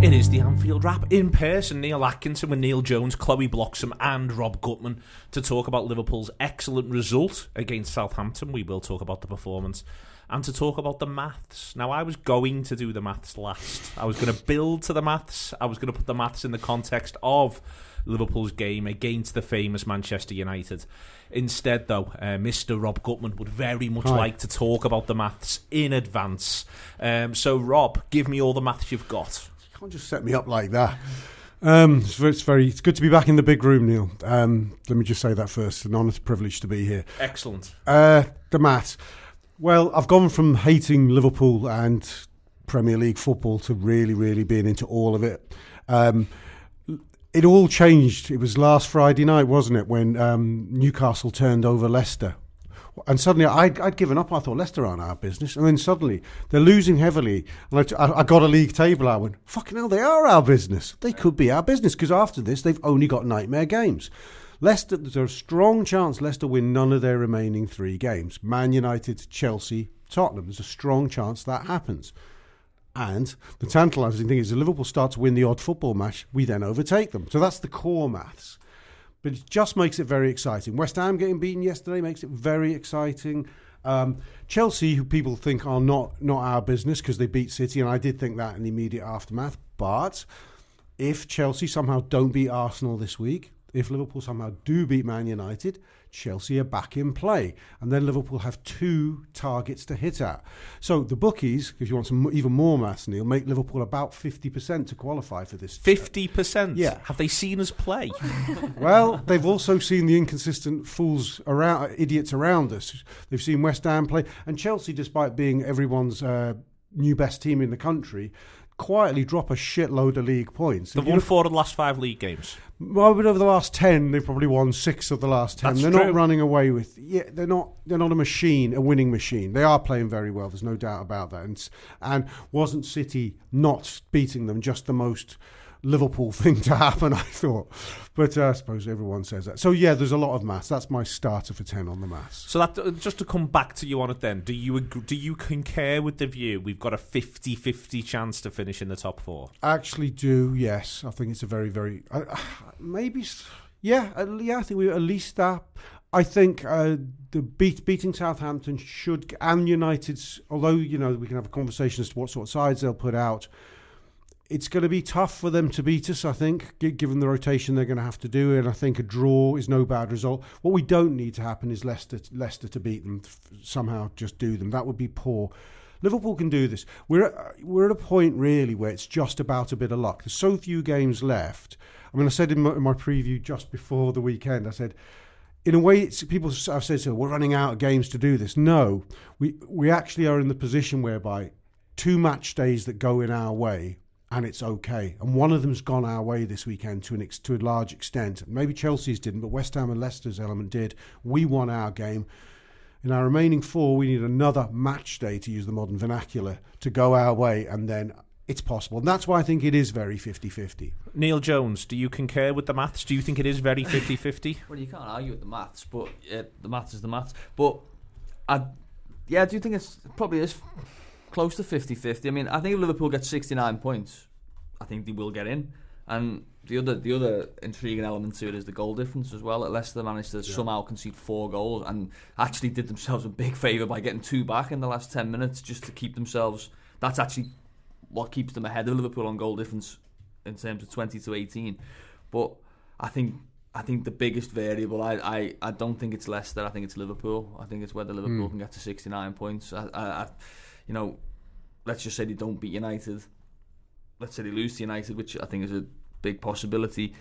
It is the Anfield Wrap in person. Neil Atkinson with Neil Jones, Chloe Bloxam and Rob Gutmann to talk about Liverpool's excellent result against Southampton. We will talk about the performance and to talk about the maths. Now, I was going to do the maths last. I was going to build to the maths. I was going to put the maths in the context of Liverpool's game against the famous Manchester United. Instead, though, Mr. Rob Gutmann would very much like to talk about the maths in advance. So, Rob, give me all the maths you've got. You can't just set me up like that. It's good to be back in the big room, Neil. Let me just say that first. It's an honour, privilege to be here. Excellent. The maths. Well, I've gone from hating Liverpool and Premier League football to really, really being into all of it. It all changed. It was last Friday night, wasn't it, when Newcastle turned over Leicester. And suddenly I'd given up. I thought Leicester aren't our business. And then suddenly they're losing heavily. And I got a league table out. I went, fucking hell, they are our business. They could be our business because after this, they've only got nightmare games. Leicester, there's a strong chance Leicester win none of their remaining 3 games. Man United, Chelsea, Tottenham. There's a strong chance that happens. And the tantalising thing is if Liverpool start to win the odd football match, we then overtake them. So that's the core maths. But it just makes it very exciting. West Ham getting beaten yesterday makes it very exciting. Chelsea, who people think are not our business because they beat City, and I did think that in the immediate aftermath. But if Chelsea somehow don't beat Arsenal this week, if Liverpool somehow do beat Man United, Chelsea are back in play. And then Liverpool have 2 targets to hit at. So the bookies, if you want some even more maths, Neil, make Liverpool about 50% to qualify for this. 50%? Yeah. Have they seen us play? Well, they've also seen the inconsistent idiots around us. They've seen West Ham play. And Chelsea, despite being everyone's new best team in the country, quietly drop a shitload of league points. They've won 4 of the last 5 league games. Well, but over the last 10, they've probably won 6 of the last 10. They're not running away with. Yeah, they're not a machine, a winning machine. They are playing very well. There's no doubt about that. And wasn't City not beating them just the most Liverpool thing to happen, I thought. But I suppose everyone says that. So, yeah, there's a lot of maths. That's my starter for 10 on the maths. So that just to come back to you on it then, do you concur with the view we've got a 50-50 chance to finish in the top 4? I actually do, yes. I think it's a very, very... maybe... Yeah, I think we're at least that. I think the beating Southampton should... And United's... Although, we can have a conversation as to what sort of sides they'll put out... It's going to be tough for them to beat us, I think, given the rotation they're going to have to do. And I think a draw is no bad result. What we don't need to happen is Leicester to beat them, somehow just do them. That would be poor. Liverpool can do this. We're at a point, really, where it's just about a bit of luck. There's so few games left. I mean, I said in my preview just before the weekend, I said, in a way, people have said, so we're running out of games to do this. No, we actually are in the position whereby 2 match days that go in our way, and it's okay. And one of them's gone our way this weekend to a large extent. Maybe Chelsea's didn't, but West Ham and Leicester's element did. We won our game. In our remaining 4, we need another match day, to use the modern vernacular, to go our way, and then it's possible. And that's why I think it is very 50-50. Neil Jones, do you concur with the maths? Do you think it is very 50-50? Well, you can't argue with the maths, but the maths is the maths. But I do think it's probably is close to 50-50. I mean, I think if Liverpool get 69 points, I think they will get in. And the other intriguing element to it is the goal difference as well. That Leicester managed to somehow concede 4 goals and actually did themselves a big favour by getting 2 back in the last 10 minutes just to keep themselves. That's actually what keeps them ahead of Liverpool on goal difference in terms of 20-18. But I think the biggest variable, I don't think it's Leicester. I think it's Liverpool. I think it's whether Liverpool can get to 69 points. Let's just say they don't beat United. Let's say they lose to United, which I think is a big possibility.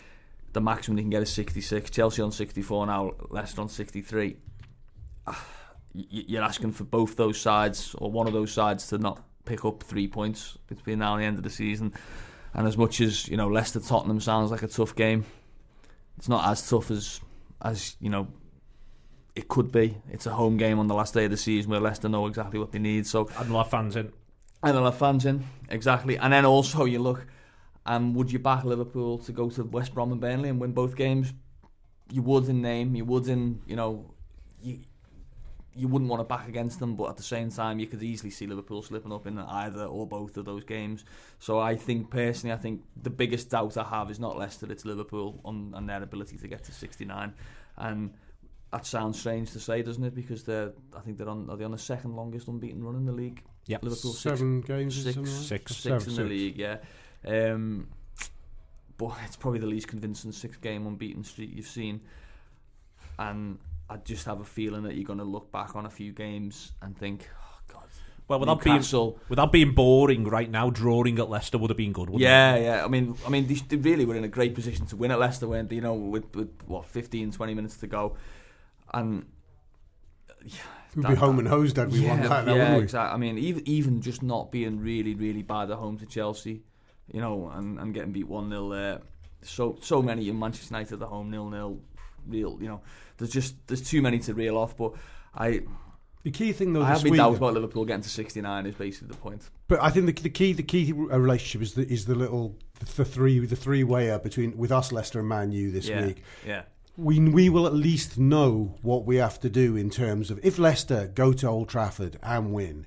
The maximum they can get is 66. Chelsea on 64 now, Leicester on 63. You're asking for both those sides, or one of those sides, to not pick up 3 points between now and the end of the season. And as much as Leicester Tottenham sounds like a tough game, it's not as tough as it could be. It's a home game on the last day of the season where Leicester know exactly what they need. So and they'll have fans in. And they'll have fans in, exactly. And then also you look, would you back Liverpool to go to West Brom and Burnley and win both games? You would in name, you would in, you wouldn't want to back against them, but at the same time, you could easily see Liverpool slipping up in either or both of those games. So I think the biggest doubt I have is not Leicester, it's Liverpool on their ability to get to 69. And that sounds strange to say, doesn't it? Because are they on the second longest unbeaten run in the league? Yep. Liverpool 7 games, six in the league. Yeah. But it's probably the least convincing 6-game unbeaten streak you've seen, and I just have a feeling that you're going to look back on a few games and think, oh God. Well, without being boring right now, drawing at Leicester would have been good, wouldn't it? Yeah. I mean, they really were in a great position to win at Leicester, weren't they? You know, with 15, 20 minutes to go, and we'd be home and hosed had we won that. Yeah, exactly. I mean, even just not being really, really bad at home to Chelsea, you know, and getting beat 1-0 there. So many in Manchester United at home 0-0. Real, you know, there's too many to reel off. But the key thing though, I have been doubts about Liverpool getting to 69 is basically the point. But I think the key relationship is the three-wayer with us, Leicester and Man U this week. Yeah. We will at least know what we have to do in terms of if Leicester go to Old Trafford and win.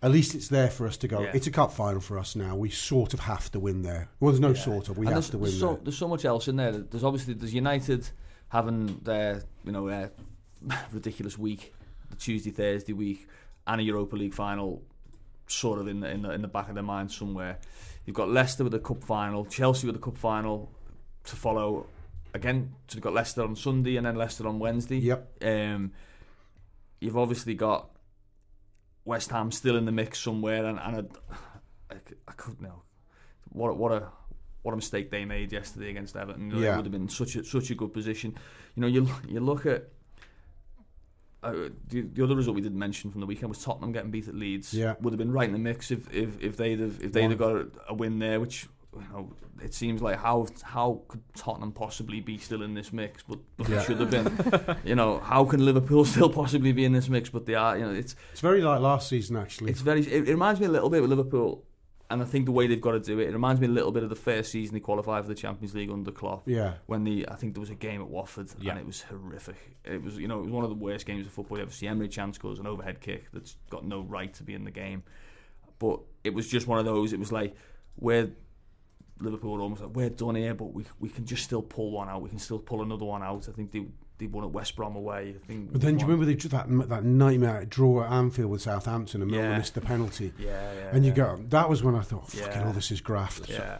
At least it's there for us to go. Yeah. It's a cup final for us now. We sort of have to win there. Well, there's no sort of. We have to win there. There's so much else in there. There's United having their ridiculous week, the Tuesday-Thursday week, and a Europa League final sort of in the back of their mind somewhere. You've got Leicester with a cup final, Chelsea with a cup final to follow. Again, so you've got Leicester on Sunday and then Leicester on Wednesday. Yep. You've obviously got West Ham still in the mix somewhere, and I couldn't know what a mistake they made yesterday against Everton. You know, it would have been such a good position. You know, you look at the other result we didn't mention from the weekend was Tottenham getting beat at Leeds. Yeah, would have been right in the mix if they'd have got a win there, which. You know, it seems like how could Tottenham possibly be still in this mix? But they should have been. You know, how can Liverpool still possibly be in this mix? But they are. You know, it's very like last season actually. It reminds me a little bit with Liverpool, and I think the way they've got to do it. It reminds me a little bit of the first season they qualified for the Champions League under Klopp. Yeah. When I think there was a game at Watford and it was horrific. It was one of the worst games of football you ever see. Emre Can scores an overhead kick that's got no right to be in the game, but it was just one of those. It was like Liverpool were almost like, we're done here, but we can just still pull one out. We can still pull another one out. I think they won at West Brom away. I think. But then do you remember that nightmare draw at Anfield with Southampton and Milner missed the penalty? And you go, that was when I thought, fucking hell, this is graft. Yeah.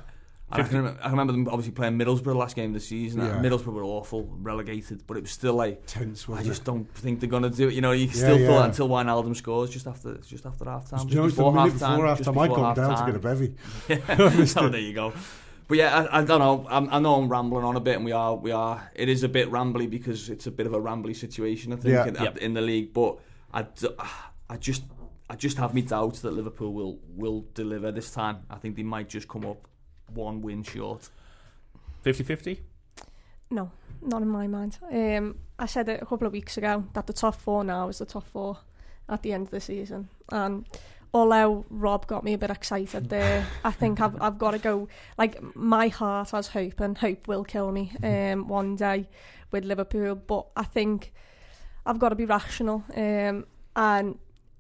I can remember them obviously playing Middlesbrough last game of the season. Middlesbrough were awful, relegated, but it was still like tense. I just don't think they're gonna do it. You know, you still thought until Wijnaldum scores just after half time. Before half time, I got down to get a bevy. Oh, there you go. But yeah, I don't know. I know I'm rambling on a bit, and we are. It is a bit rambly because it's a bit of a rambly situation, I think, in the league. But I just have me doubts that Liverpool will deliver this time. I think they might just come up one win short. 50-50? No, not in my mind. I said it a couple of weeks ago that the top four now is the top four at the end of the season, and although Rob got me a bit excited there, I think I've got to go. Like, my heart has hope, and hope will kill me one day with Liverpool. But I think I've got to be rational. And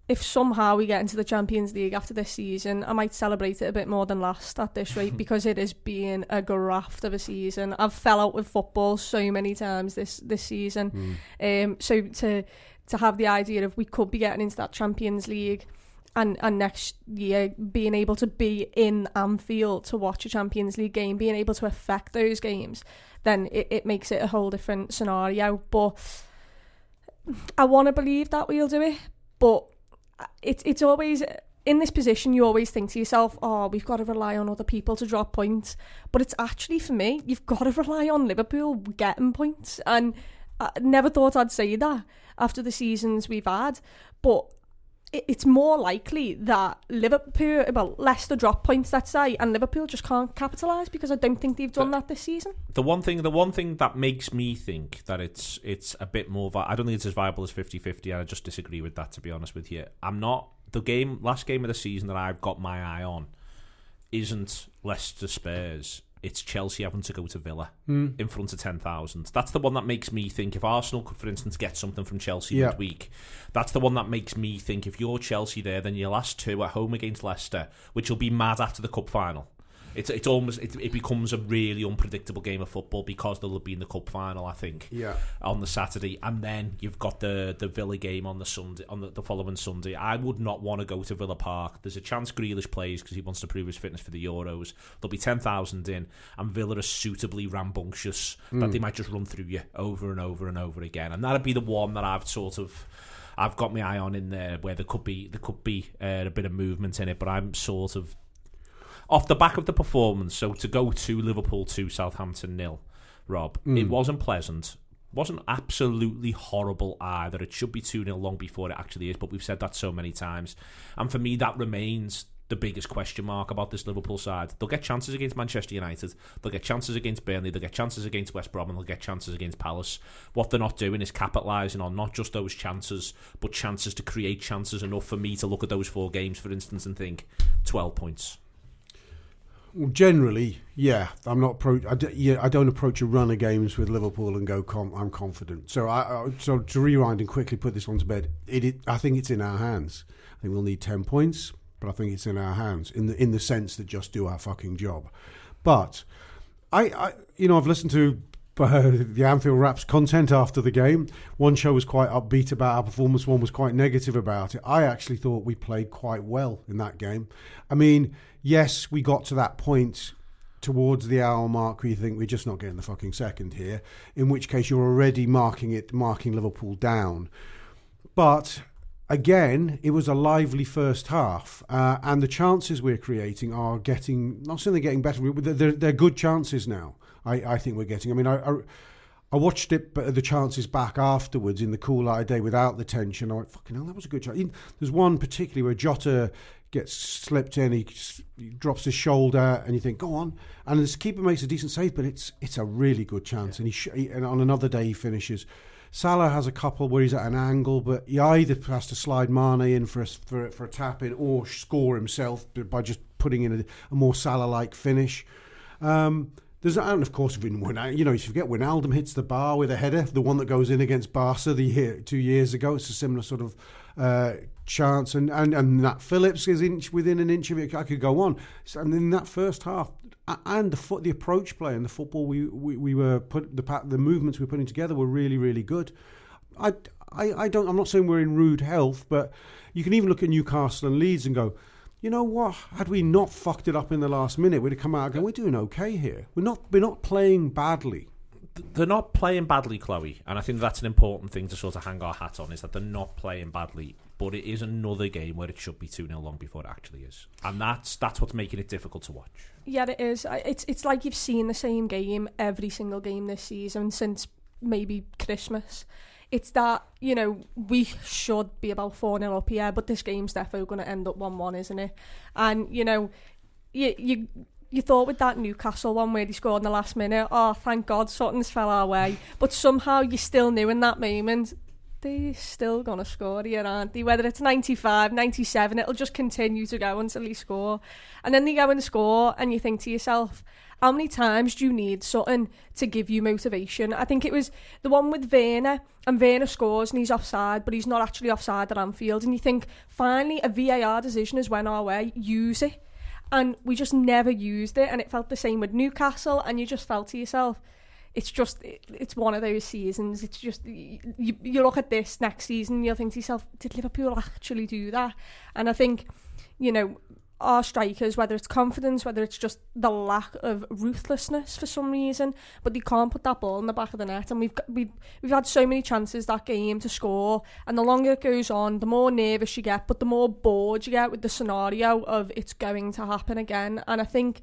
if somehow we get into the Champions League after this season, I might celebrate it a bit more than last at this rate because it is being a graft of a season. I've fell out with football so many times this season. So to have the idea of we could be getting into that Champions League and next year being able to be in Anfield to watch a Champions League game, being able to affect those games, then it makes it a whole different scenario. But I want to believe that we'll do it, but it's always in this position you always think to yourself, oh, we've got to rely on other people to drop points, but it's actually, for me, you've got to rely on Liverpool getting points. And I never thought I'd say that after the seasons we've had, but it's more likely that Leicester drop points, let's say, and Liverpool just can't capitalise because I don't think they've done that this season. The one thing that makes me think that it's a bit more, I don't think it's as viable as 50-50, and I just disagree with that, to be honest with you. Last game of the season that I've got my eye on isn't Leicester Spurs. it's Chelsea having to go to Villa in front of 10,000. That's the one that makes me think, if Arsenal could, for instance, get something from Chelsea midweek, that's the one that makes me think, if you're Chelsea there, then your last two at home against Leicester, which will be mad after the cup final. It's almost it becomes a really unpredictable game of football because they'll have been the cup final, I think, on the Saturday, and then you've got the Villa game on the Sunday, on the following Sunday. I would not want to go to Villa Park. There's a chance Grealish plays because he wants to prove his fitness for the Euros. There'll be 10,000 in, and Villa are suitably rambunctious that they might just run through you over and over and over again, and that'd be the one that I've got my eye on in there, where there could be a bit of movement in it, but I'm sort of off the back of the performance. So to go to Liverpool 2, Southampton 0, Rob, it wasn't pleasant. Wasn't absolutely horrible either. It should be 2-0 long before it actually is, but we've said that so many times. And for me, that remains the biggest question mark about this Liverpool side. They'll get chances against Manchester United, they'll get chances against Burnley, they'll get chances against West Brom, and they'll get chances against Palace. What they're not doing is capitalising on not just those chances, but chances to create chances enough for me to look at those 4 games, for instance, and think 12 points. Well, generally, I'm not. I don't approach a run of games with Liverpool and go, I'm confident. So, so to rewind and quickly put this one to bed, I think it's in our hands. I think we'll need 10 points, but I think it's in our hands in the sense that just do our fucking job. But I've listened to the Anfield Wrap's content after the game. One show was quite upbeat about our performance, one was quite negative about it. I actually thought we played quite well in that game. I mean, yes, we got to that point towards the hour mark where you think we're just not getting the fucking second here, in which case you're already marking Liverpool down. But again, it was a lively first half, and the chances we're creating are getting, not saying they're getting better, they're good chances now. I think we're getting. I mean, I watched it, but the chances back afterwards in the cool light of day without the tension. I went, fucking hell, that was a good chance. There's one particularly where Jota gets slipped in, he drops his shoulder, and you think, go on. And the keeper makes a decent save, but it's a really good chance. And and on another day he finishes. Salah has a couple where he's at an angle, but he either has to slide Mane in for a tap in or score himself by just putting in a more Salah-like finish. And of course, if you forget Wijnaldum hits the bar with a header, the one that goes in against Barca 2 years ago. It's a similar sort of chance, and that Phillips is within an inch of it. I could go on. And in that first half, and the approach play and the football we were the movements we were putting together were really, really good. I'm not saying we're in rude health, but you can even look at Newcastle and Leeds and go, you know what? Had we not fucked it up in the last minute, we'd have come out and go, we're doing okay here. We're not playing badly. They're not playing badly, Chloe, and I think that's an important thing to sort of hang our hat on, is that they're not playing badly, but it is another game where it should be 2-0 long before it actually is. And that's what's making it difficult to watch. Yeah, it is. It's like you've seen the same game every single game this season since maybe Christmas. It's that, we should be about 4-0 up here, but this game's definitely going to end up 1-1, isn't it? And, you thought with that Newcastle one where he scored in the last minute, oh, thank God, something's fell our way. But somehow you still knew in that moment, they're still going to score here, aren't they? Whether it's 95, 97, it'll just continue to go until they score. And then they go and score, and you think to yourself, how many times do you need something to give you motivation? I think it was the one with Werner, and Werner scores and he's offside, but he's not actually offside at Anfield. And you think, finally, a VAR decision has went our way, use it. And we just never used it, and it felt the same with Newcastle, and you just felt to yourself, it's one of those seasons. It's just, you look at this next season and you'll think to yourself, did Liverpool actually do that? And I think, our strikers, whether it's confidence, whether it's just the lack of ruthlessness for some reason, but they can't put that ball in the back of the net. And we've had so many chances that game to score, and the longer it goes on, the more nervous you get, but the more bored you get with the scenario of it's going to happen again. And I think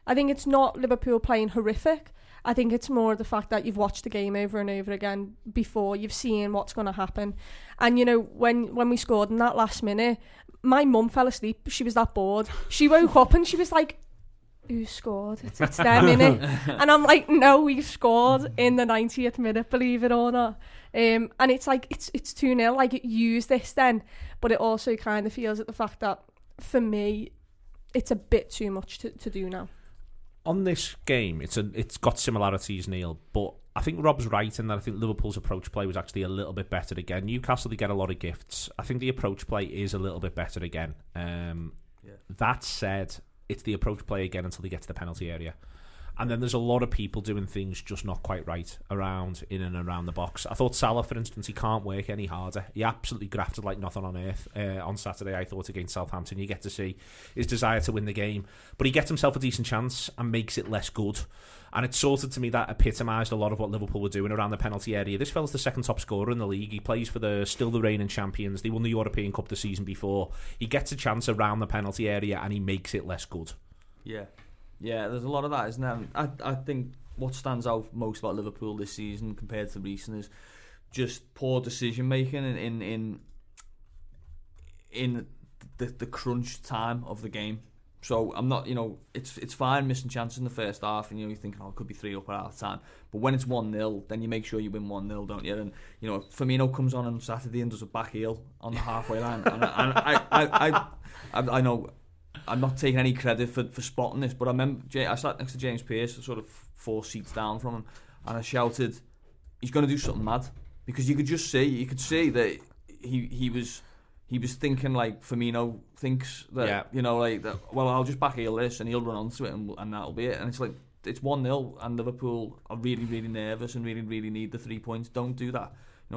it's not Liverpool playing horrific. I think it's more the fact that you've watched the game over and over again before, you've seen what's going to happen. And when we scored in that last minute, my mum fell asleep. She was that bored. She woke up and she was like, who scored? It's them, innit? And I'm like, no, we've scored in the 90th minute, believe it or not. And it's like, it's 2-0. Like, use this then. But it also kind of feels at the fact that, for me, it's a bit too much to do now. On this game, it's got similarities, Neil, but I think Rob's right in that I think Liverpool's approach play was actually a little bit better again. Newcastle, they get a lot of gifts. I think the approach play is a little bit better again. That said, it's the approach play again until they get to the penalty area. And then there's a lot of people doing things just not quite right in and around the box. I thought Salah, for instance, he can't work any harder. He absolutely grafted like nothing on earth on Saturday, I thought, against Southampton. You get to see his desire to win the game. But he gets himself a decent chance and makes it less good. And it sort of, to me, that epitomised a lot of what Liverpool were doing around the penalty area. This fella's the second top scorer in the league. He plays for the reigning champions. They won the European Cup the season before. He gets a chance around the penalty area and he makes it less good. Yeah, there's a lot of that, isn't there? I think what stands out most about Liverpool this season compared to recent is just poor decision making in the crunch time of the game. So I'm not, it's fine missing chances in the first half, and you're thinking, it could be 3 up at half time. But when it's 1-0, then you make sure you win 1-0, don't you? And Firmino comes on Saturday and does a back heel on the halfway line, and I know. I'm not taking any credit for spotting this, but I remember I sat next to James Pearce, sort of 4 seats down from him, and I shouted, "He's going to do something mad," because you could see that he was thinking like Firmino thinks that that. Well, I'll just back heel this, and he'll run onto it, and that'll be it. And it's like it's 1-0, and Liverpool are really, really nervous and really, really need the 3 points. Don't do that.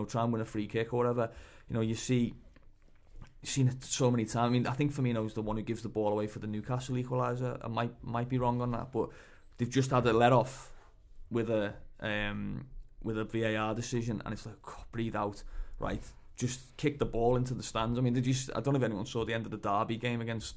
Try and win a free kick or whatever. You've seen it so many times. I mean, I think Firmino's the one who gives the ball away for the Newcastle equaliser. I might be wrong on that, but they've just had it let off with a VAR decision, and it's like, breathe out, right? Just kick the ball into the stands. I mean, I don't know if anyone saw the end of the Derby game against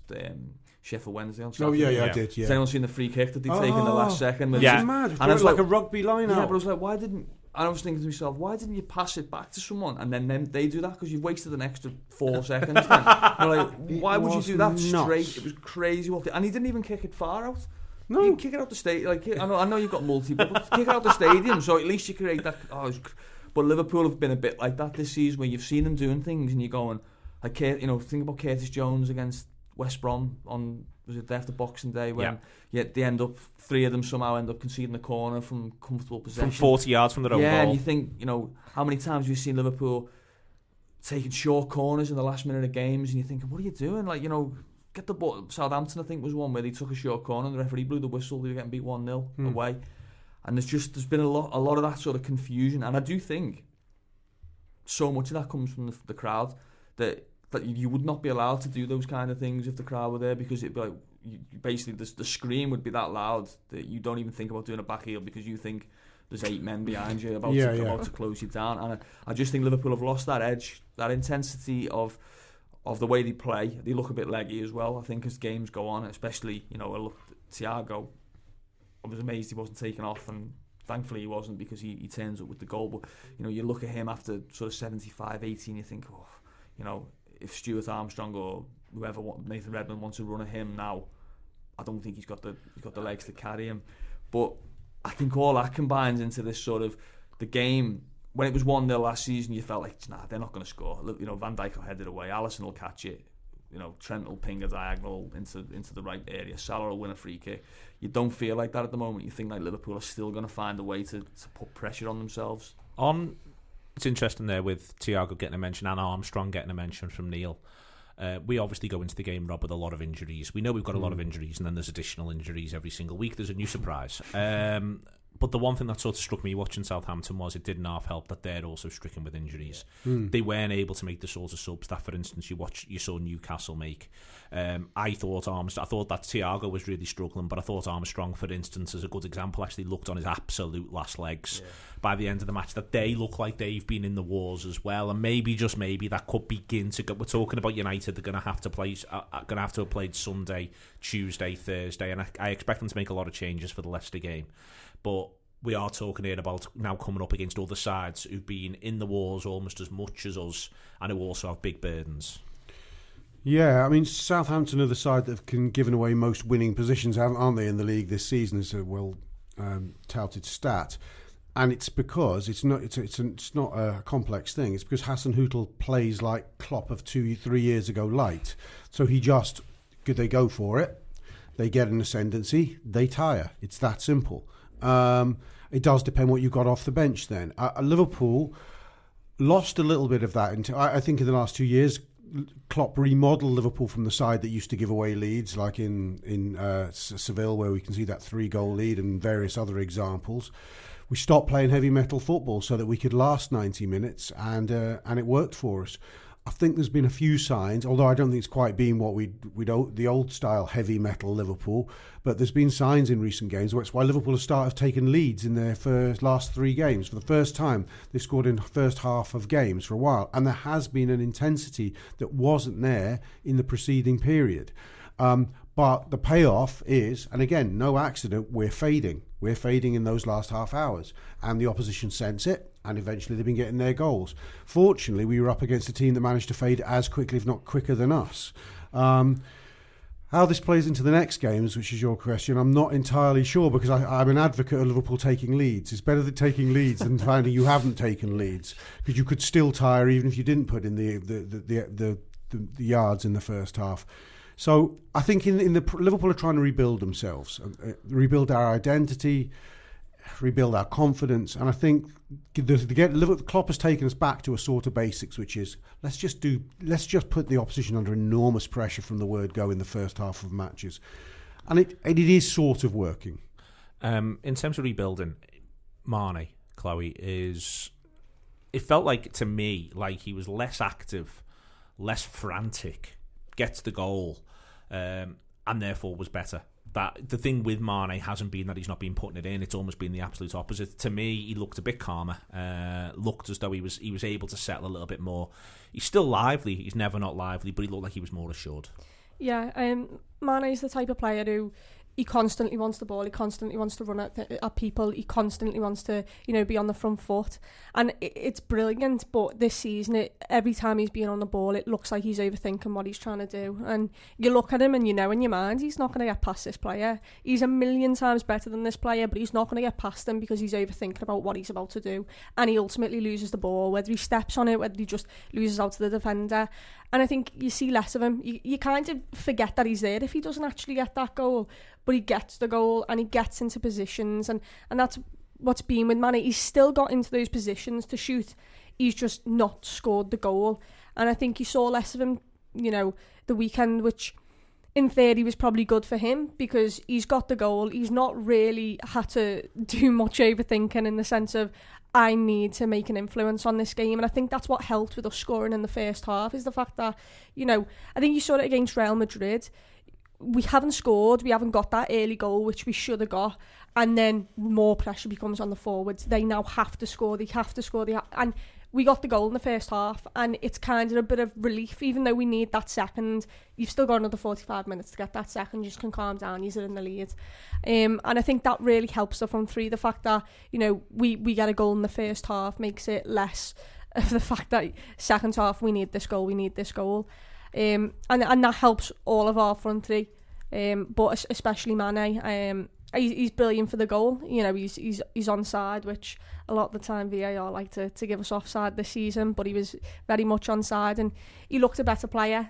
Sheffield Wednesday on Saturday. Oh yeah, I did. Yeah. Has anyone seen the free kick that they take in the last second? It's mad. And it's like a rugby line out. Yeah, but I was like, why didn't? And I was thinking to myself, why didn't you pass it back to someone and then they do that? Because you've wasted an extra 4 seconds. Then. Why would you do that straight? It was crazy. And he didn't even kick it far out. No, you can kick it out the stadium. I know you've got multiple, but kick it out the stadium. So at least you create that. But Liverpool have been a bit like that this season, where you've seen them doing things and you're going, think about Curtis Jones against West Brom on. Was it after Boxing Day when they end up 3 of them somehow end up conceding the corner from comfortable possession from 40 yards from their own goal. And you think, how many times we've seen Liverpool taking short corners in the last minute of games, and you're thinking, what are you doing? Get the ball. Southampton, I think, was one where they took a short corner and the referee blew the whistle. They were getting beat 1-0 away, and there's been a lot of that sort of confusion, and I do think so much of that comes from the crowd that you would not be allowed to do those kind of things if the crowd were there, because it'd be like, basically the scream would be that loud that you don't even think about doing a back heel because you think there's 8 men behind you about to close you down. And I just think Liverpool have lost that edge, that intensity of the way they play. They look a bit leggy as well, I think, as games go on, especially, I looked at Thiago. I was amazed he wasn't taken off, and thankfully he wasn't, because he turns up with the goal. But you look at him after sort of 75-18, you think, if Stuart Armstrong or whoever, Nathan Redmond, wants to run at him now, I don't think he's got the legs to carry him. But I think all that combines into this sort of the game. When it was 1-0 last season, you felt like, they're not going to score. Van Dijk will head it away. Alisson will catch it. Trent will ping a diagonal into the right area. Salah will win a free kick. You don't feel like that at the moment. You think like Liverpool are still going to find a way to put pressure on themselves. It's interesting there with Thiago getting a mention and Armstrong getting a mention from Neil. We obviously go into the game, Rob, with a lot of injuries. We know we've got a lot of injuries, and then there's additional injuries every single week. There's a new surprise. But the one thing that sort of struck me watching Southampton was it didn't half help that they're also stricken with injuries. They weren't able to make the sort of subs that, for instance, you saw Newcastle make. I thought that Thiago was really struggling, but I thought Armstrong, for instance, as a good example, actually looked on his absolute last legs by the end of the match. That they look like they've been in the wars as well, and maybe just maybe that could begin to go. We're talking about United; they're going to have to have played Sunday, Tuesday, Thursday, and I expect them to make a lot of changes for the Leicester game. But we are talking here about now coming up against other sides who've been in the wars almost as much as us, and who also have big burdens. Yeah, I mean, Southampton are the side that have given away most winning positions, aren't they, in the league this season? It's a well touted stat, and it's because it's not a complex thing. It's because Hassan Hüttl plays like Klopp of 2-3 years ago light. So they go for it. they get an ascendancy, they tire. It's that simple. It does depend what you got off the bench then. Liverpool lost a little bit of that. I think in the last 2 years, Klopp remodeled Liverpool from the side that used to give away leads, like in Seville, where we can see that 3-goal lead, and various other examples. We stopped playing heavy metal football so that we could last 90 minutes, and it worked for us. I think there's been a few signs, although I don't think it's quite been what the old style heavy metal Liverpool, but there's been signs in recent games where it's why Liverpool have taken leads in their last 3 games. For the first time, they've scored in the first half of games for a while, and there has been an intensity that wasn't there in the preceding period. But the payoff is, and again, no accident, we're fading. We're fading in those last half hours, and the opposition sense it, and eventually they've been getting their goals. Fortunately, we were up against a team that managed to fade as quickly, if not quicker than us. How this plays into the next games, which is your question, I'm not entirely sure, because I'm an advocate of Liverpool taking leads. It's better than taking leads than finding you haven't taken leads, because you could still tire even if you didn't put in the yards in the first half. So I think Liverpool are trying to rebuild themselves, rebuild our identity, rebuild our confidence, and I think Klopp has taken us back to a sort of basics, which is let's just put the opposition under enormous pressure from the word go in the first half of matches, and it is sort of working. In terms of rebuilding, Mane, Chloe, it felt like to me like he was less active, less frantic, gets the goal, and therefore was better. That the thing with Mane hasn't been that he's not been putting it in. It's almost been the absolute opposite. To me, he looked a bit calmer. Looked as though he was able to settle a little bit more. He's still lively. He's never not lively, but he looked like he was more assured. Yeah, Mane is the type of player who he constantly wants the ball. He constantly wants to run at people. He constantly wants to, be on the front foot. And it's brilliant. But this season, every time he's been on the ball, it looks like he's overthinking what he's trying to do. And you look at him and you know in your mind, he's not going to get past this player. He's a million times better than this player, but he's not going to get past him because he's overthinking about what he's about to do. And he ultimately loses the ball, whether he steps on it, whether he just loses out to the defender. And I think you see less of him. You kind of forget that he's there if he doesn't actually get that goal. But he gets the goal and he gets into positions. And that's what's been with Mane. He's still got into those positions to shoot. He's just not scored the goal. And I think you saw less of him, the weekend, which in theory was probably good for him because he's got the goal. He's not really had to do much overthinking in the sense of, I need to make an influence on this game. And I think that's what helped with us scoring in the first half is the fact that, I think you saw it against Real Madrid. We haven't scored. We haven't got that early goal, which we should have got. And then more pressure becomes on the forwards. They now have to score. And we got the goal in the first half. And it's kind of a bit of relief, even though we need that second. You've still got another 45 minutes to get that second. You just can calm down. You're in the lead. And I think that really helps the front three. The fact that, we get a goal in the first half makes it less of the fact that second half, we need this goal. And that helps all of our front three, but especially Mane. He's brilliant for the goal. He's onside, which a lot of the time VAR like to give us offside this season, but he was very much onside and he looked a better player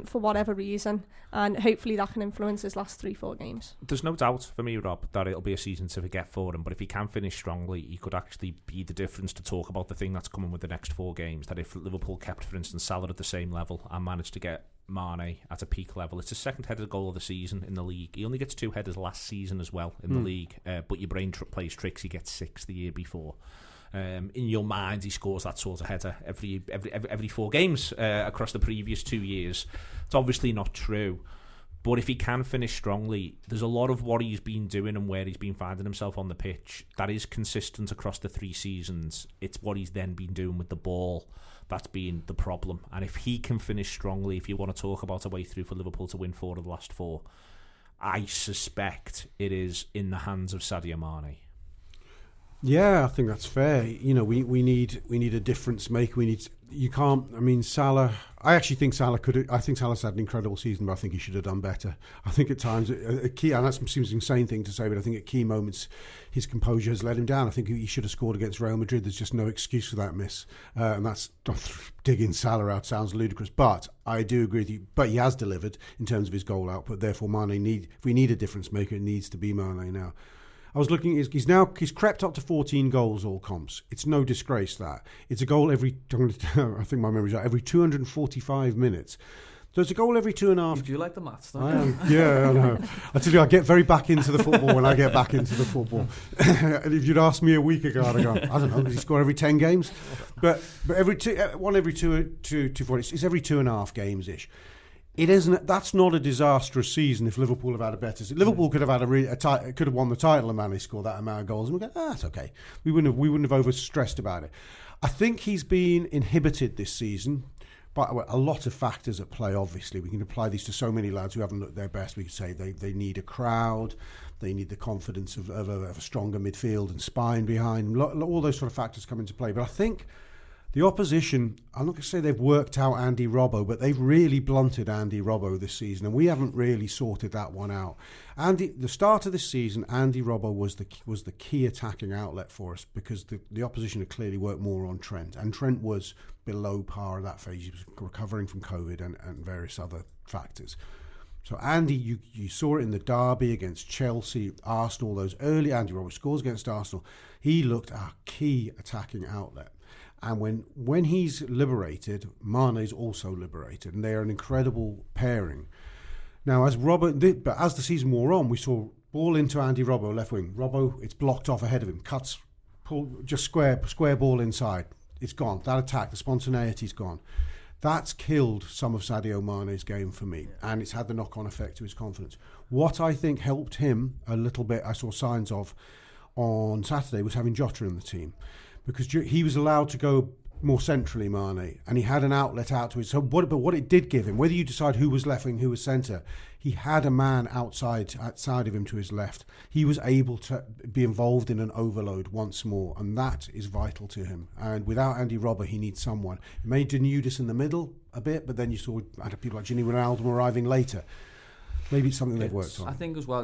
for whatever reason, and hopefully that can influence his last 3-4 games. There's no doubt for me, Rob, that it'll be a season to forget for him, but if he can finish strongly, he could actually be the difference to talk about the thing that's coming with the next 4 games, that if Liverpool kept, for instance, Salah at the same level and managed to get Mane at a peak level, it's his second headed goal of the season in the league. He only gets 2 headers last season as well in the league, but your brain plays tricks. He gets 6 the year before. In your mind, he scores that sort of header every 4 games across the previous 2 years. It's obviously not true, but if he can finish strongly, there's a lot of what he's been doing and where he's been finding himself on the pitch that is consistent across the 3 seasons. It's what he's then been doing with the ball that's been the problem. And if he can finish strongly, if you want to talk about a way through for Liverpool to win 4 of the last 4, I suspect it is in the hands of Sadio Mane. Yeah, I think that's fair. You know, we need a difference maker. You can't. I mean, Salah. I actually think Salah could. I think Salah's had an incredible season, but I think he should have done better. I think at times a key, and that seems an insane thing to say, but I think at key moments his composure has let him down. I think he should have scored against Real Madrid. There's just no excuse for that miss, and that's digging Salah out sounds ludicrous, but I do agree with you. But he has delivered in terms of his goal output. Therefore, if we need a difference maker, it needs to be Mane now. I was looking. He's crept up to 14 goals all comps. It's no disgrace that it's a goal every. I think my memory's right. Every 245 minutes. So it's a goal every 2.5. Do you like the maths? Though? I am. Yeah, I know. I tell you, I get very back into the football when I get back into the football. And if you'd asked me a week ago, I'd have gone, I don't know. Does he score every 10 games? But every two, it's every 2.5 games ish. It isn't. That's not a disastrous season. If Liverpool have had a better, Liverpool could have had could have won the title, and Mane scored that amount of goals, and we go, that's okay. We wouldn't have overstressed about it. I think he's been inhibited this season by a lot of factors at play. Obviously, we can apply these to so many lads who haven't looked their best. We could say they need a crowd, they need the confidence of a stronger midfield and spine behind them. All those sort of factors come into play. But I think the opposition, I'm not going to say they've worked out Andy Robbo, but they've really blunted Andy Robbo this season, and we haven't really sorted that one out. The start of this season, Andy Robbo was the key attacking outlet for us, because the opposition had clearly worked more on Trent, and Trent was below par at that phase. He was recovering from COVID and various other factors. So Andy, you saw it in the derby against Chelsea, Arsenal, those early Andy Robbo scores against Arsenal. He looked our key attacking outlet. And when he's liberated, Mane's also liberated, and they are an incredible pairing. Now, as the season wore on, we saw ball into Andy Robbo, left wing. Robbo, it's blocked off ahead of him, just square ball inside. It's gone. That attack, the spontaneity's gone. That's killed some of Sadio Mane's game for me, and it's had the knock-on effect to his confidence. What I think helped him a little bit, I saw signs of on Saturday, was having Jota in the team, because he was allowed to go more centrally, Mane, and he had an outlet out to it. So what it did give him, whether you decide who was left wing, who was centre, he had a man outside of him to his left. He was able to be involved in an overload once more, and that is vital to him. And without Andy Robbo, he needs someone. He made Denudis in the middle a bit, but then you saw people like Gini Wijnaldum arriving later. Maybe it's something they've worked on. I think as well,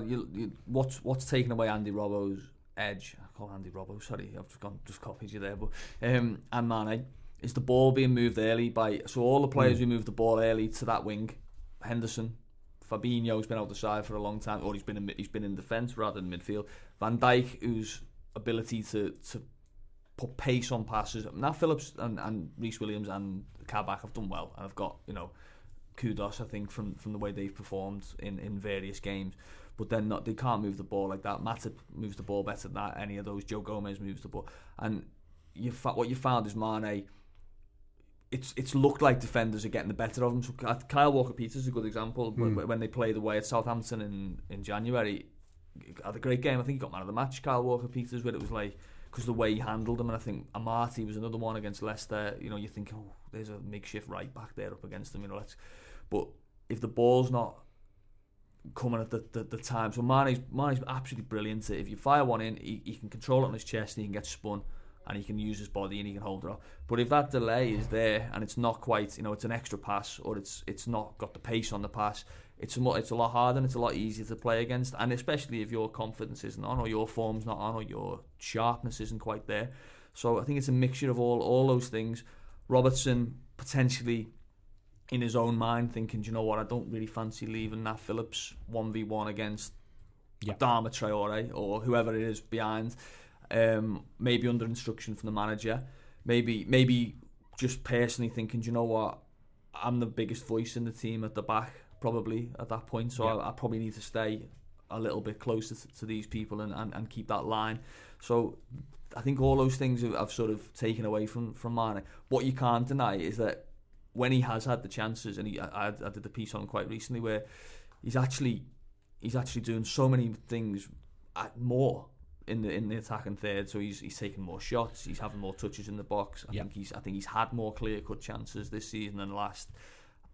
what's taken away Andy Robbo's edge, I call Andy Robbo, sorry, I've just copied you there, but and Mane, is the ball being moved early so all the players who move the ball early to that wing, Henderson, Fabinho's been out the side for a long time, or he's been in defence rather than midfield. Van Dijk, whose ability to put pace on passes. Now Phillips and Reece Williams and Kabak have done well, and have got kudos, I think, from the way they've performed in various games. But they can't move the ball like that. Matip moves the ball better than that. Any of those, Joe Gomez moves the ball. And what you found is Mane, it's looked like defenders are getting the better of him. So Kyle Walker-Peters is a good example. When they played away at Southampton in January, had a great game. I think he got man of the match, Kyle Walker-Peters, where it was like, because the way he handled them. And I think Amati was another one against Leicester. You think, there's a makeshift right back there up against them. But if the ball's not coming at the time, so Mane's absolutely brilliant. If you fire one in, he can control it on his chest, and he can get spun, and he can use his body, and he can hold it up. But if that delay is there and it's not quite, it's an extra pass, or it's not got the pace on the pass, it's a lot harder and it's a lot easier to play against. And especially if your confidence isn't on, or your form's not on, or your sharpness isn't quite there. So I think it's a mixture of all those things. Robertson potentially, in his own mind, thinking, do you know what, I don't really fancy leaving Nat Phillips 1v1 against Adama Traore or whoever it is behind. Maybe under instruction from the manager. Maybe just personally thinking, do you know what, I'm the biggest voice in the team at the back, probably at that point, so I probably need to stay a little bit closer to these people and keep that line. So I think all those things I've sort of taken away from Mane. What you can't deny is that when he has had the chances, and I did the piece on him quite recently, where he's actually doing so many things more in the attacking third. So he's taking more shots, he's having more touches in the box. I think he's had more clear-cut chances this season than last,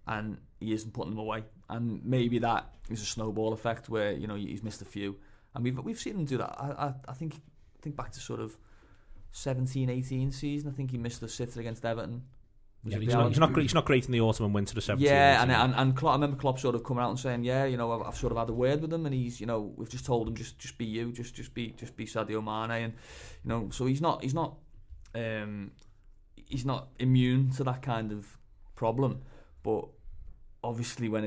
and he isn't putting them away. And maybe that is a snowball effect where he's missed a few, and we've seen him do that. I think back to sort of 17-18 season. I think he missed the sitter against Everton. Yeah, he's not great in the autumn and winter of 17. Yeah, and Klopp, I remember Klopp sort of coming out and saying, yeah, you know, I've sort of had a word with him, and he's, you know, we've just told him just be you, just be Sadio Mane, and you know, so he's not immune to that kind of problem, but obviously when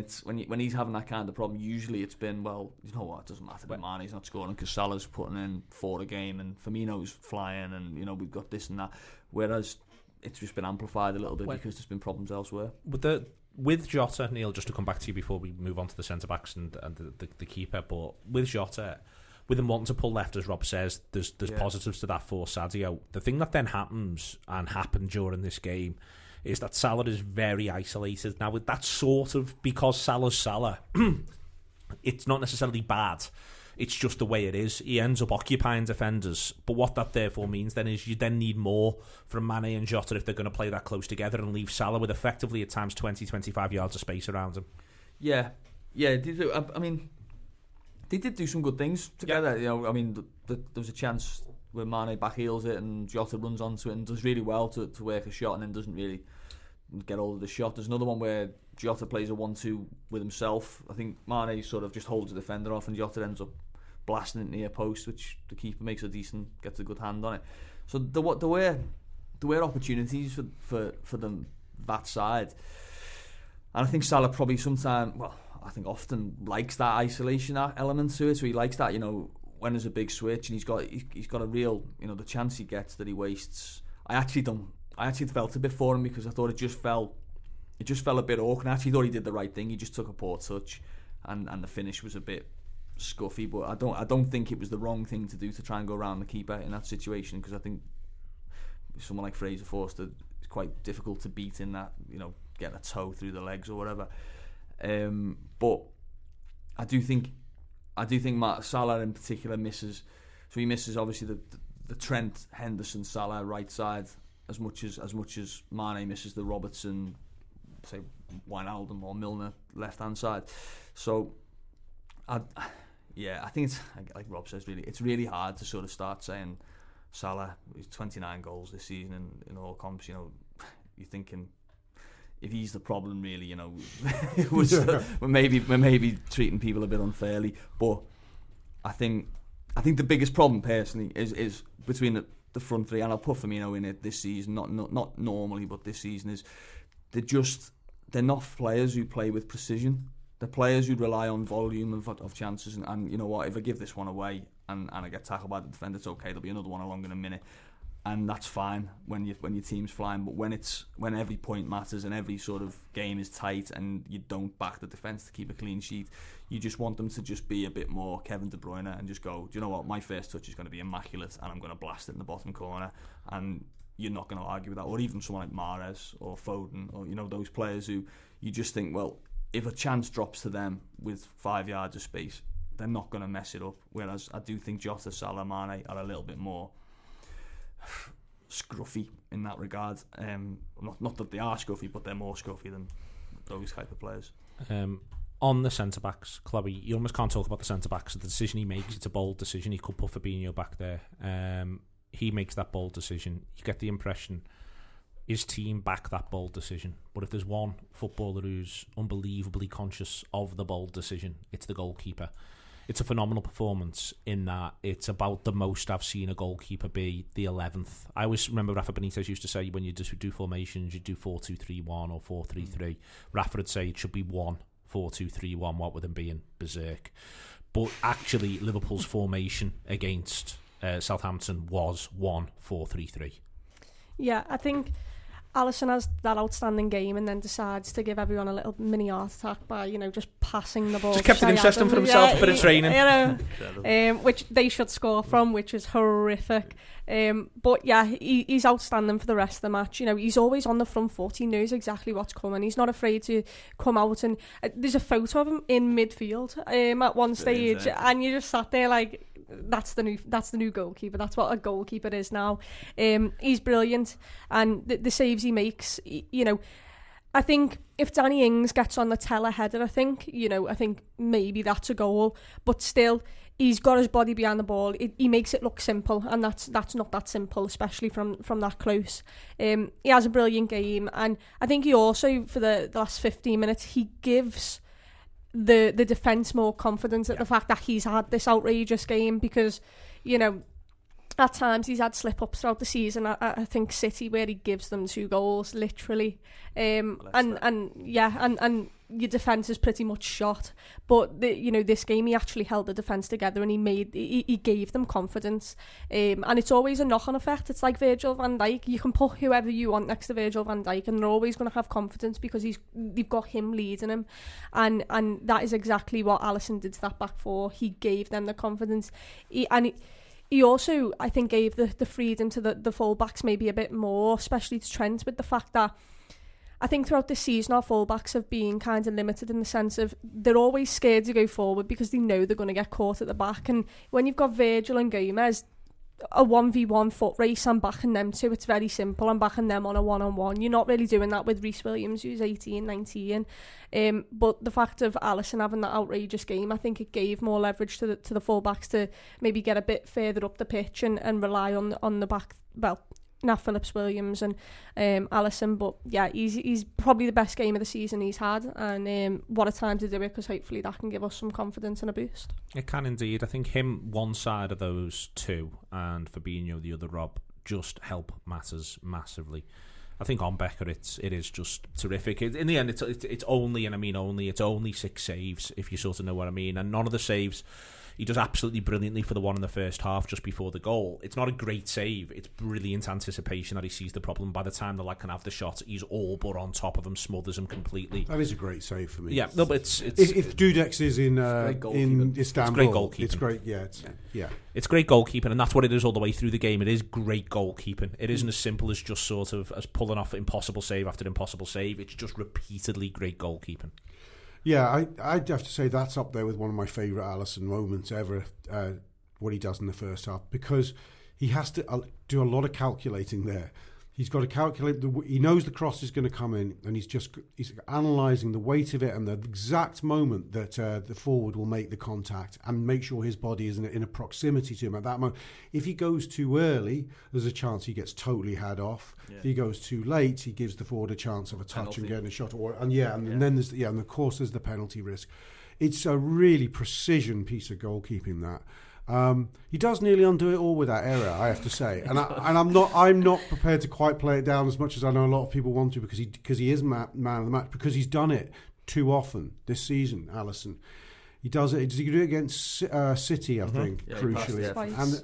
he's having that kind of problem, usually it's been, well, you know what, it doesn't matter that Mane's not scoring because Salah's putting in 4 a game and Firmino's flying, and you know, we've got this and that, whereas it's just been amplified a little bit because there's been problems elsewhere. With Jota, Neil, just to come back to you before we move on to the centre-backs and the keeper, but with Jota, with him wanting to pull left, as Rob says, there's positives to that for Sadio. The thing that then happened during this game is that Salah is very isolated. Now, with that sort of, because Salah's Salah, it's not necessarily bad. It's just the way it is. He ends up occupying defenders. But what that therefore means then is you then need more from Mane and Jota if they're going to play that close together and leave Salah with effectively at times 20-25 yards of space around him. Yeah. I mean, they did do some good things together. You know, I mean, there was a chance where Mane back heels it and Jota runs onto it and does really well to work a shot and then doesn't really get hold of the shot. There's another one where Jota plays a 1-2 with himself. I think Mane sort of just holds the defender off and Jota ends up blasting it near post, which the keeper gets a good hand on it. So there were opportunities for them that side, and I think Salah probably often likes that isolation element to it. So he likes that, you know, when there's a big switch and he's got a real, you know, the chance he gets that he wastes. I actually felt a bit for him because I thought it just felt a bit awkward. I actually thought he did the right thing. He just took a poor touch, and the finish was a bit scuffy. But I don't think it was the wrong thing to do to try and go around the keeper in that situation, because I think someone like Fraser Forster is quite difficult to beat in that, you know, getting a toe through the legs or whatever. But I do think Salah in particular misses. So he misses obviously the Trent, Henderson, Salah right side as much as Mane misses the Robertson, say Wijnaldum or Milner left hand side. So I think it's like Rob says, really it's really hard to sort of start saying Salah is 29 goals this season in all comps. You know, you're thinking, if he's the problem, really, you know, we're maybe treating people a bit unfairly. But I think the biggest problem personally is between the front three, and I'll put Firmino in it this season. Not normally, but this season is they're not players who play with precision. They're players who rely on volume of chances, and you know what? If I give this one away and I get tackled by the defender, it's okay. There'll be another one along in a minute. And that's fine when your team's flying, but when every point matters and every sort of game is tight and you don't back the defence to keep a clean sheet, you just want them to just be a bit more Kevin De Bruyne and just go, do you know what, my first touch is going to be immaculate and I'm going to blast it in the bottom corner, and you're not going to argue with that. Or even someone like Mahrez or Foden, or you know, those players who you just think, well, if a chance drops to them with 5 yards of space, they're not going to mess it up. Whereas I do think Jota, Salah, Mane are a little bit more scruffy in that regard. Not that they are scruffy, but they're more scruffy than those type of players. On the centre-backs, Chloe, you almost can't talk about the centre-backs. The decision he makes, it's a bold decision. He could put Fabinho back there. He makes that bold decision. You get the impression his team back that bold decision. But if there's one footballer who's unbelievably conscious of the bold decision, it's the goalkeeper. It's a phenomenal performance in that it's about the most I've seen a goalkeeper be the 11th. I always remember Rafa Benitez used to say when you just do formations, you do 4-2-3-1 or 4-3-3. Rafa would say it should be 1-4-2-3-1, what with him being berserk. But actually, Liverpool's formation against Southampton was 1-4-3-3. Yeah, I think Alisson has that outstanding game and then decides to give everyone a little mini heart attack by, you know, just passing the ball. Just kept it interesting for himself, a bit of training. You know, which they should score from, which is horrific. But yeah, he's outstanding for the rest of the match. You know, he's always on the front foot. He knows exactly what's coming. He's not afraid to come out. And there's a photo of him in midfield at one stage, and you just sat there like, that's the new goalkeeper. That's what a goalkeeper is now. He's brilliant, and the saves he makes, you know, I think if Danny Ings gets on the teleheader, I think maybe that's a goal. But still, he's got his body behind the ball. He makes it look simple, and that's not that simple, especially from that close. He has a brilliant game, and I think he also, for the last 15 minutes, he gives the defence more confidence at the fact that he's had this outrageous game, because, at times he's had slip-ups throughout the season. I think City, where he gives them 2 goals, literally. And your defence is pretty much shot. But, this game he actually held the defence together, and he gave them confidence. And it's always a knock-on effect. It's like Virgil van Dijk. You can put whoever you want next to Virgil van Dijk, and they're always going to have confidence because they've got him leading him. And that is exactly what Alisson did to that back four. He gave them the confidence. He also, I think, gave the freedom to the full-backs maybe a bit more, especially to Trent, with the fact that I think throughout this season our full-backs have been kind of limited in the sense of they're always scared to go forward because they know they're going to get caught at the back. And when you've got Virgil and Gomez, a 1v1 foot race, I'm backing them too. It's very simple. I'm backing them on a one-on-one. You're not really doing that with Reece Williams, who's 18, 19. But the fact of Alisson having that outrageous game, I think it gave more leverage to the full-backs to maybe get a bit further up the pitch and rely on the back, Nat Phillips, Williams and Alisson. But yeah, he's probably the best game of the season he's had, and what a time to do it, because hopefully that can give us some confidence and a boost. It can indeed. I think him one side of those two and Fabinho the other, Rob, just help matters massively. I think on Becker it is just terrific. In the end, it's only, and I mean only, it's only 6 saves, if you sort of know what I mean, and none of the saves he does absolutely brilliantly. For the one in the first half just before the goal, it's not a great save, it's brilliant anticipation that he sees the problem. By the time the lad can have the shot, he's all but on top of him, smothers him completely. That is a great save for me. Yeah, no, but it's if Dudek's is in Istanbul, it's great goalkeeping. It's great, yeah. It's great goalkeeping, and that's what it is all the way through the game. It is great goalkeeping. It isn't as simple as just sort of as pulling off impossible save after impossible save. It's just repeatedly great goalkeeping. Yeah, I'd have to say that's up there with one of my favourite Alisson moments ever, what he does in the first half, because he has to do a lot of calculating there. He's got to calculate, he knows the cross is going to come in, and he's analysing the weight of it and the exact moment that the forward will make the contact and make sure his body is in a proximity to him at that moment. If he goes too early, there's a chance he gets totally had off. Yeah. If he goes too late, he gives the forward a chance of a touch and getting a shot. And then there's and of course there's the penalty risk. It's a really precision piece of goalkeeping that. He does nearly undo it all with that error, I have to say, and I'm not prepared to quite play it down as much as I know a lot of people want to, because he is man of the match, because he's done it too often this season. Alisson, he does it. Does he do it against City? I think crucially,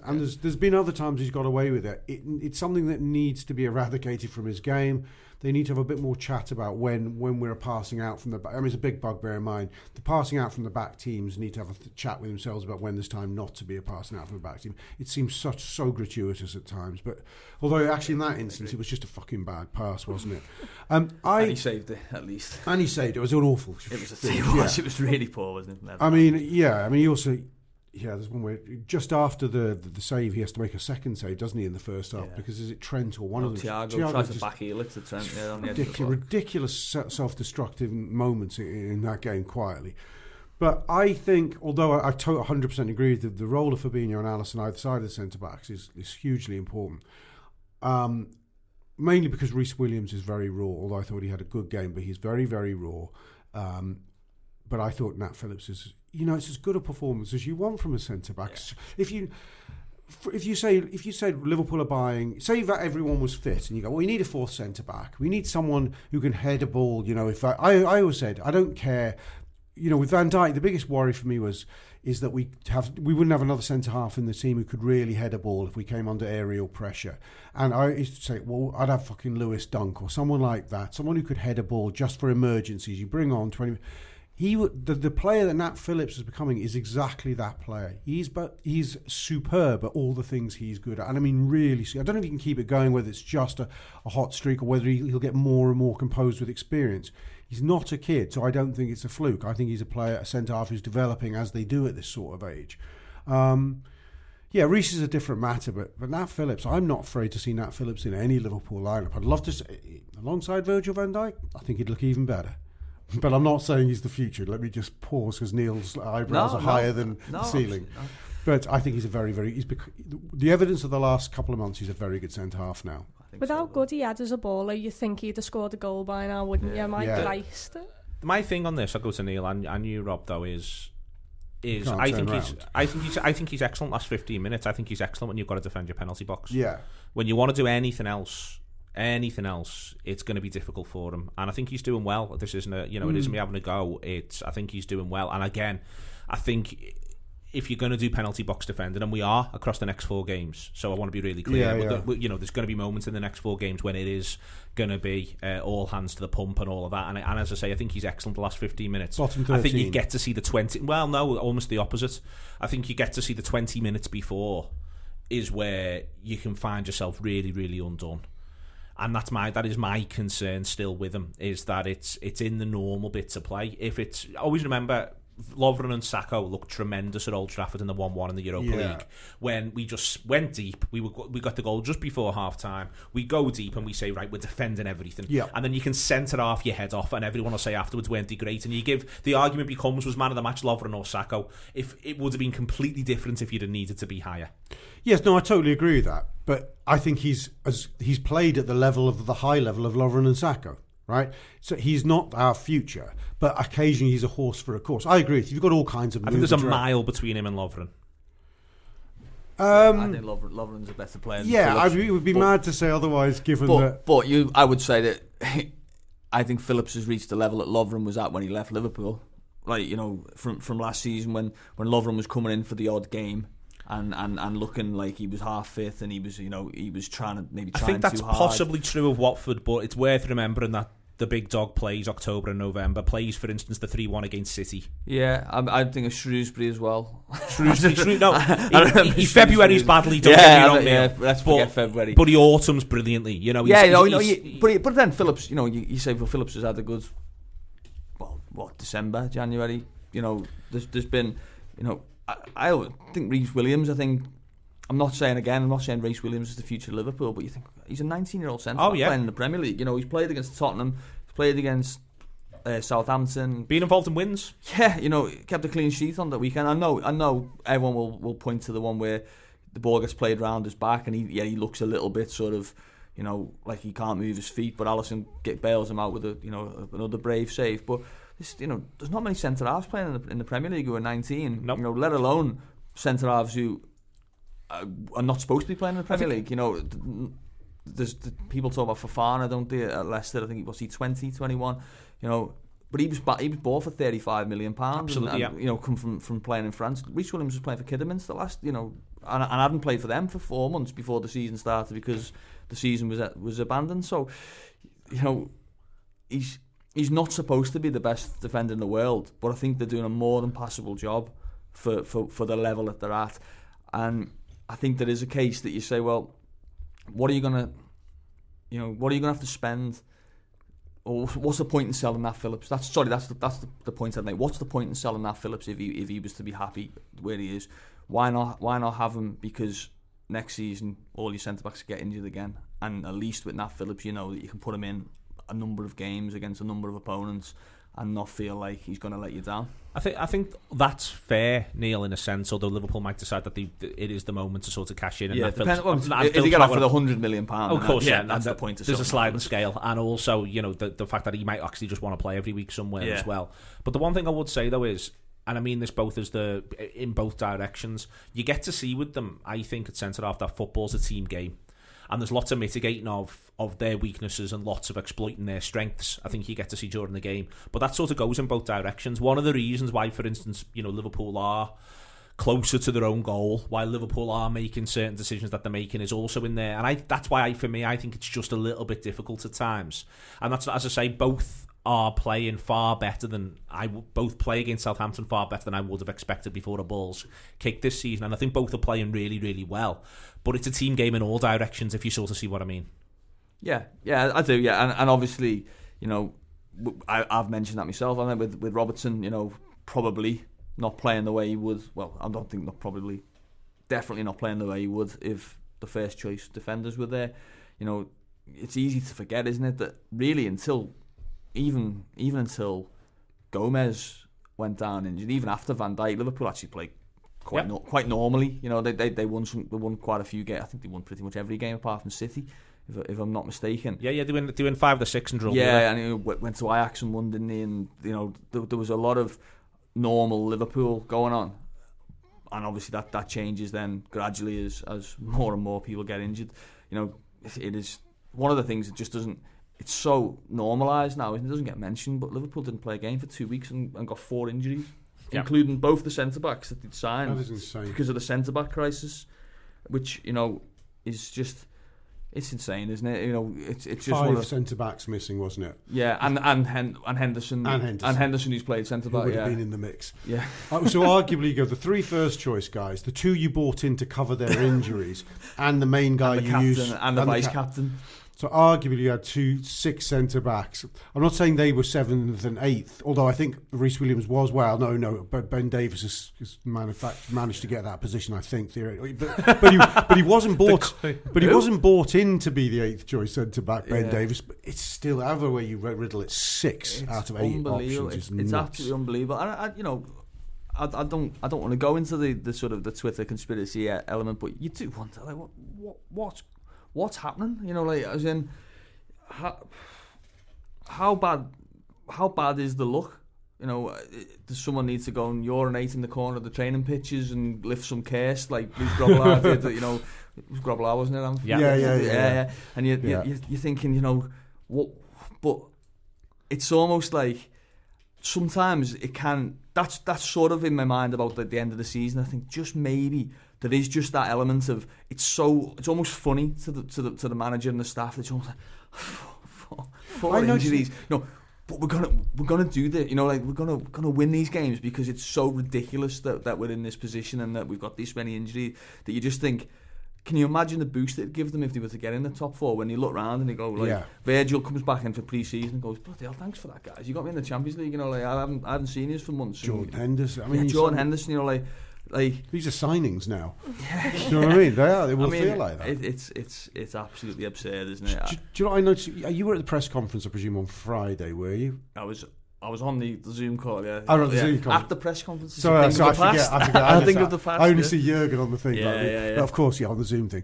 and there's been other times he's got away with it. It's something that needs to be eradicated from his game. They need to have a bit more chat about when we're passing out from the back. I mean, it's a big bugbear in mind. The passing out from the back teams need to have a chat with themselves about when there's time not to be a passing out from the back team. It seems so gratuitous at times. But although actually in that instance it was just a fucking bad pass, wasn't it? And he saved it at least. And he saved it. It was awful. It was really poor, wasn't it? I mean, he also. Yeah, there's one way. Just after the save, he has to make a second save, doesn't he, in the first half? Because is it Trent or one of them? Thiago tries to back heel it to Trent. Yeah, on the ridiculous self-destructive moments in that game, quietly. But I think, although I 100% agree that the role of Fabinho and Alisson either side of the centre-backs is hugely important, mainly because Reece Williams is very raw, although I thought he had a good game, but he's very, very raw. But I thought Nat Phillips is... it's as good a performance as you want from a centre back. Yeah. If you said Liverpool are buying, say that everyone was fit, and you go, well, we need a fourth centre back. We need someone who can head a ball. If I always said, I don't care. With Van Dijk, the biggest worry for me is that we wouldn't have another centre half in the team who could really head a ball if we came under aerial pressure. And I used to say, well, I'd have fucking Lewis Dunk or someone like that, someone who could head a ball just for emergencies. You bring on 20. The player that Nat Phillips is becoming is exactly that player. He's superb at all the things he's good at. And I mean, really, I don't know if he can keep it going, whether it's just a hot streak or whether he'll get more and more composed with experience. He's not a kid, so I don't think it's a fluke. I think he's a player, a centre-half who's developing as they do at this sort of age. Yeah, Reece is a different matter, but Nat Phillips, I'm not afraid to see Nat Phillips in any Liverpool lineup. I'd love to see, alongside Virgil van Dijk, I think he'd look even better. But I'm not saying he's the future. Let me just pause because Neil's eyebrows are higher than the ceiling. No. But I think he's a very, very... the evidence of the last couple of months, he's a very good centre-half now. With how good he had as a baller, you think he'd have scored a goal by now, wouldn't you? My Christ. My thing on this, I'll go to Neil and you, Rob, though, is I think he's excellent last 15 minutes. I think he's excellent when you've got to defend your penalty box. Yeah. When you want to do anything else, it's going to be difficult for him. And I think he's doing well. This isn't it isn't me having a go. I think he's doing well. And again, I think if you're going to do penalty box defending, and we are across the next 4 games, so I want to be really clear. There's going to be moments in the next 4 games when it is going to be all hands to the pump and all of that. And as I say, I think he's excellent the last 15 minutes. Bottom 13. I think you get to see the 20. Well, no, almost the opposite. I think you get to see the 20 minutes before is where you can find yourself really, really undone. And that is my concern still with him, is that it's in the normal bits of play. Always remember, Lovren and Sacco looked tremendous at Old Trafford in the 1-1 in the Europa League, when we just went deep. We got the goal just before half time. We go deep and we say, right, we're defending everything, and then you can centre half your head off and everyone will say afterwards, weren't they great? And you give, the argument becomes, was man of the match Lovren or Sacco? If it would have been completely different if you'd have needed to be higher. Yes, no, I totally agree with that, but I think he's played at the level of the high level of Lovren and Sacco. Right, so he's not our future, but occasionally he's a horse for a course. I agree with you. You've got all kinds of. I think there's a mile between him and Lovren. I think Lovren's a better player. It would be mad to say otherwise, given that. But I would say that I think Phillips has reached the level that Lovren was at when he left Liverpool. Like, from last season when Lovren was coming in for the odd game. And looking like he was half fit, and he was trying too hard. I think that's possibly true of Watford, but it's worth remembering that the big dog plays October and November. Plays, for instance, the 3-1 against City. Yeah, I think of Shrewsbury as well. He February's badly. Don't get me wrong, Neil. Let's forget February. But he autumns brilliantly. But then Phillips. You say, well, Phillips has had a good, December, January. There's been, I think Reece Williams. I'm not saying Reece Williams is the future of Liverpool, but you think he's a 19-year-old centre playing in the Premier League. He's played against Tottenham, he's played against Southampton, being involved in wins. Yeah, kept a clean sheet on that weekend. I know everyone will point to the one where the ball gets played round his back, and he looks a little bit sort of, like he can't move his feet, but Alisson bails him out with another brave save. But there's not many centre halves playing in the Premier League who are 19. Nope. Let alone centre halves who are not supposed to be playing in the Premier League. There's people talk about Fofana, don't they, at Leicester? I think was he 20, 21. But he was bought for £35 million. Absolutely, and come from playing in France. Reece Williams was playing for Kidderminster last, and hadn't played for them for 4 months before the season started because the season was abandoned. So, he's not supposed to be the best defender in the world, but I think they're doing a more than passable job for the level that they're at. And I think there is a case that you say, well, what are you gonna have to spend, or what's the point in selling Nat Phillips? That's the point I'd make. What's the point in selling Nat Phillips if he was to be happy where he is? Why not have him? Because next season all your centre backs get injured again, and at least with Nat Phillips, that you can put him in a number of games against a number of opponents and not feel like he's going to let you down. I think that's fair, Neil, in a sense. Although Liverpool might decide that it is the moment to sort of cash in. And if you get offered £100 million, of course, that's the point. There's a sliding scale, and also the fact that he might actually just want to play every week somewhere as well. But the one thing I would say though is, and I mean this both in both directions, you get to see with them, I think, at centre half, that football's a team game. And there's lots of mitigating of their weaknesses and lots of exploiting their strengths. I think you get to see during the game. But that sort of goes in both directions. One of the reasons why, for instance, Liverpool are closer to their own goal, why Liverpool are making certain decisions that they're making, is also in there. And that's why, for me, I think it's just a little bit difficult at times. And that's, as I say, both are playing far better than both play against Southampton far better than I would have expected before the ball's kicked this season, and I think both are playing really, really well. But it's a team game in all directions, if you sort of see what I mean. Yeah, I do. Yeah, and obviously, I've mentioned that myself. I think with Robertson, probably not playing the way he would. Well, I don't think not probably. definitely not playing the way he would if the first choice defenders were there. You know, it's easy to forget, isn't it, that really until even until Gomez went down injured, even after Van Dijk, Liverpool actually played quite normally. You know, they won quite a few games. I think they won pretty much every game apart from City, if I'm not mistaken. Yeah, they win 5 to 6 and draw. Yeah, and he went to Ajax and won, didn't he? And you know, there was a lot of normal Liverpool going on, and obviously that changes then gradually as more and more people get injured. You know, it is one of the things that just doesn't. It's so normalised now, it doesn't get mentioned. But Liverpool didn't play a game for 2 weeks and got 4 injuries, including both the centre backs that they'd signed. That is insane because of the centre back crisis, which you know is just. It's insane, isn't it? You know, it's just 5 centre backs missing, wasn't it? Yeah, and Henderson and Henderson who's played centre back. Would have been in the mix. Yeah. So arguably, you go the 3 first choice guys, the 2 you bought in to cover their injuries, and the main guy and the you captain, used, and the vice captain. So arguably, you had 6 centre backs. I'm not saying they were 7th and 8th, although I think Reece Williams was. Well, no, but Ben Davies has managed to get that position, I think, theoretically. But he wasn't bought. But he wasn't bought in to be the 8th choice centre back, Ben Davies. But it's still however way you riddle it, 6 out of 8 options. It's absolutely unbelievable. And you know, I don't want to go into the sort of the Twitter conspiracy element, but you do wonder like what's happening? You know, like as in how bad is the look? You know, does someone need to go and urinate in the corner of the training pitches and lift some case like Bruce Grobbelaar did? You know, it was Grobbelaar, wasn't it? Yeah. And you're thinking, you know, what? But it's almost like sometimes it can. That's sort of in my mind about the end of the season. I think just maybe there is just that element of it's almost funny to the manager and the staff. It's almost like four injuries. No, but we're gonna do this. You know, like we're gonna win these games because it's so ridiculous that we're in this position and that we've got this many injuries that you just think. Can you imagine the boost it'd give them if they were to get in the top 4? When you look round and you go, like, Virgil comes back in for pre-season and goes, bloody hell, thanks for that, guys. You got me in the Champions League, you know, like I haven't seen you for months. Jordan Henderson. I mean, Jordan Henderson, you know, like these are signings now. You know what I mean? They are. They will feel like that. It's absolutely absurd, isn't it? Do you know what I noticed? You were at the press conference, I presume, on Friday, were you? I was on the Zoom call, yeah. I was on the Zoom call. At the press conference. Sorry, I forget. I think of the past. I only see Jurgen on the thing. Yeah. But of course, on the Zoom thing.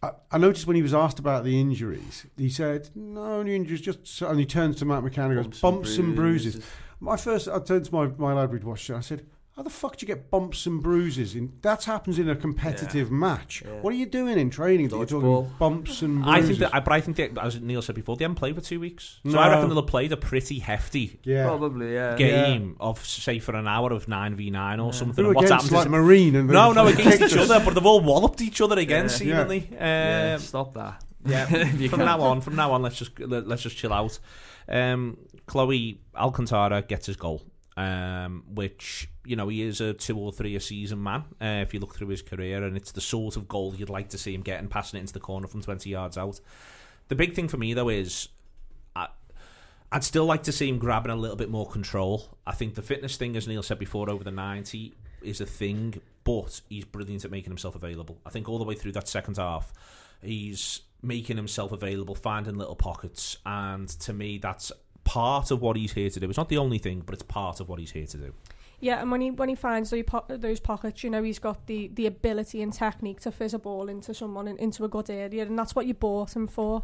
I noticed when he was asked about the injuries, he said, no, only injuries, and he turns to Matt McCann and goes, bumps and bruises. I turned to my library to watch it, and I said, how the fuck do you get bumps and bruises? That happens in a competitive match. Yeah. What are you doing in training that you're talking bumps and bruises? I think that, as Neil said before, they haven't played for 2 weeks. So I reckon they'll have played a pretty hefty game of, say, for an hour of 9v9 or something. And what's happened like Marine. And no, against each other, but they've all walloped each other again, seemingly. Stop that. Yeah, from now on, let's just chill out. Chloe Alcantara gets his goal. Which, you know, he is a 2 or 3 a season man if you look through his career, and it's the sort of goal you'd like to see him getting, passing it into the corner from 20 yards out. The big thing for me though is I'd still like to see him grabbing a little bit more control. I think the fitness thing, as Neil said before, over the 90 is a thing, but he's brilliant at making himself available. I think all the way through that second half he's making himself available, finding little pockets, and to me that's part of what he's here to do. It's not the only thing, but it's part of what he's here to do. Yeah, and when he finds those pockets, you know, he's got the ability and technique to fizz a ball into someone into a good area, and that's what you bought him for,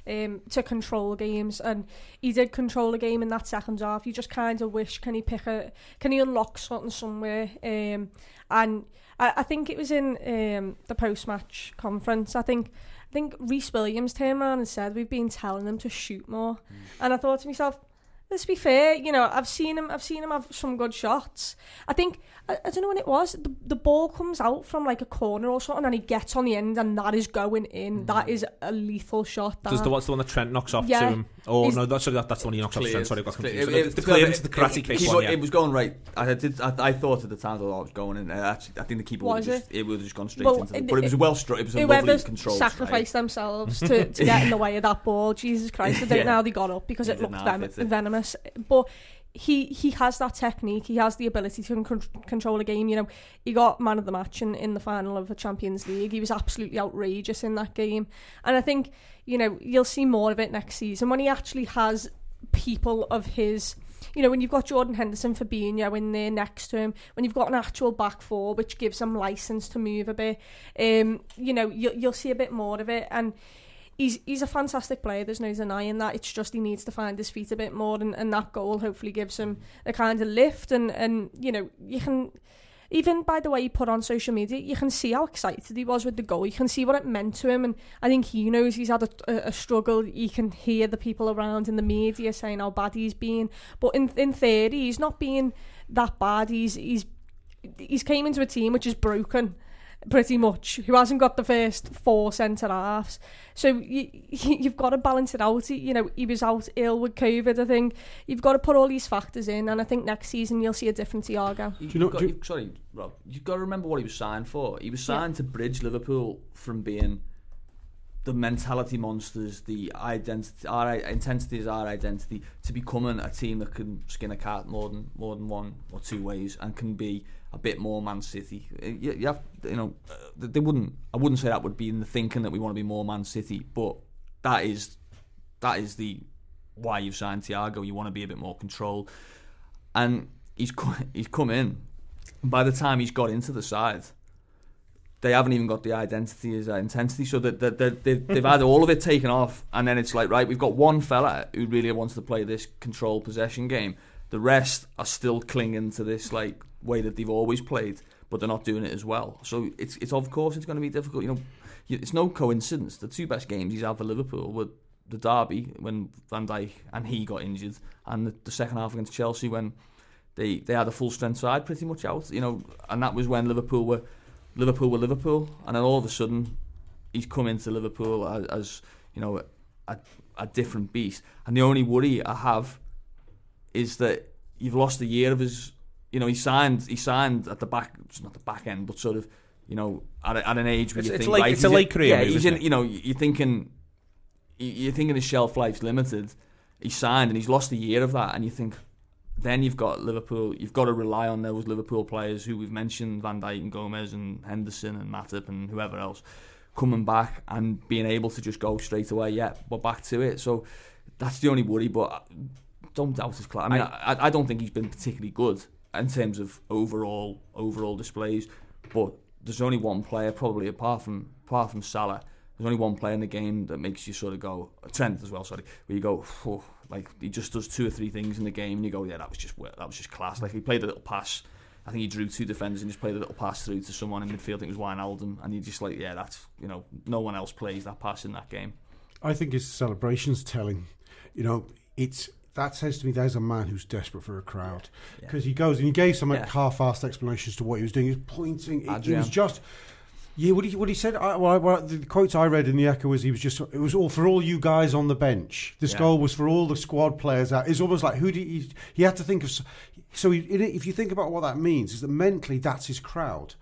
to control games. And he did control the game in that second half. You just kind of wish, can he unlock something somewhere? And I think it was in the post-match conference. I think Reece Williams turned around and said, we've been telling him to shoot more. And I thought to myself, let's be fair, you know, I've seen him have some good shots. I think, I don't know when it was, the ball comes out from like a corner or something and he gets on the end and that is going in. That is a lethal shot. What's the one that Trent knocks off to him? Oh, no, that's the one he knocks off to Trent. Sorry, I got confused. The clearance, the karate kick one, It was going right. I thought at the time that I was going in. Actually, I think the keeper would have just gone straight into it. But it was well struck. It was a lovely control. Whoever sacrificed themselves to get in the way of that ball, Jesus Christ, I don't know how they got up because it looked venomous. But he has that technique. He has the ability to control a game. You know, he got man of the match in the final of the Champions League. He was absolutely outrageous in that game. And I think, you know, you'll see more of it next season when he actually has people of his... You know, when you've got Jordan Henderson, Fabinho in there next to him, when you've got an actual back four, which gives him license to move a bit, you know, you'll see a bit more of it. And he's a fantastic player, there's no denying that. It's just he needs to find his feet a bit more, and that goal hopefully gives him a kind of lift. And you know, you can... Even by the way he put on social media, you can see how excited he was with the goal. You can see what it meant to him, and I think he knows he's had a struggle. You can hear the people around in the media saying how bad he's been, but in theory, he's not being that bad. He's came into a team which is broken, pretty much, who hasn't got the first 4 centre halves. So you've got to balance it out. You know, he was out ill with COVID. I think you've got to put all these factors in, and I think next season you'll see a different Thiago. Sorry, Rob, you've got to remember what he was signed for. He was signed to bridge Liverpool from being the mentality monsters, the identity, our intensity is our identity, to becoming a team that can skin a cat more than one or two ways and can be a bit more Man City. You have, you know, I wouldn't say that would be in the thinking that we want to be more Man City, but that is the why you've signed Thiago. You want to be a bit more controlled, and he's come in. By the time he's got into the side, they haven't even got the identity as intensity, so that they've had all of it taken off, and then it's like, right, we've got one fella who really wants to play this control possession game. The rest are still clinging to this like way that they've always played, but they're not doing it as well. So it's of course it's going to be difficult. You know, it's no coincidence the 2 best games he's had for Liverpool were the derby when Van Dijk and he got injured, and the second half against Chelsea when they had a full strength side pretty much out. You know, and that was when Liverpool were Liverpool, and then all of a sudden he's come into Liverpool as you know a different beast. And the only worry I have is that you've lost a year of his. You know, he signed at the back, it's not the back end, but sort of, you know, at an age where it's a late career. Yeah, he's in. You know, you're thinking his shelf life's limited. He signed and he's lost a year of that, and you think. Then you've got Liverpool. You've got to rely on those Liverpool players who we've mentioned, Van Dijk and Gomez and Henderson and Matip and whoever else, coming back and being able to just go straight away. Yeah, we're back to it. So that's the only worry. But don't doubt his class. I mean, I don't think he's been particularly good in terms of overall displays. But there's only one player, probably apart from Salah. There's only one player in the game that makes you sort of go, Trent as well, sorry, where you go, oh, like he just does 2 or 3 things in the game and you go, yeah, that was just class. Like he played a little pass, I think he drew 2 defenders and just played a little pass through to someone in midfield, I think it was Wijnaldum, and you just like, yeah, that's, you know, no one else plays that pass in that game. I think his celebration's telling. You know, that says to me there's a man who's desperate for a crowd, because he goes and he gave some half-assed explanations to what he was doing. He was pointing. It was just. Yeah, what he said. The quotes I read in the Echo was it was all for all you guys on the bench. This goal was for all the squad players out. It's almost like he had to think of. So if you think about what that means, is that mentally that's his crowd.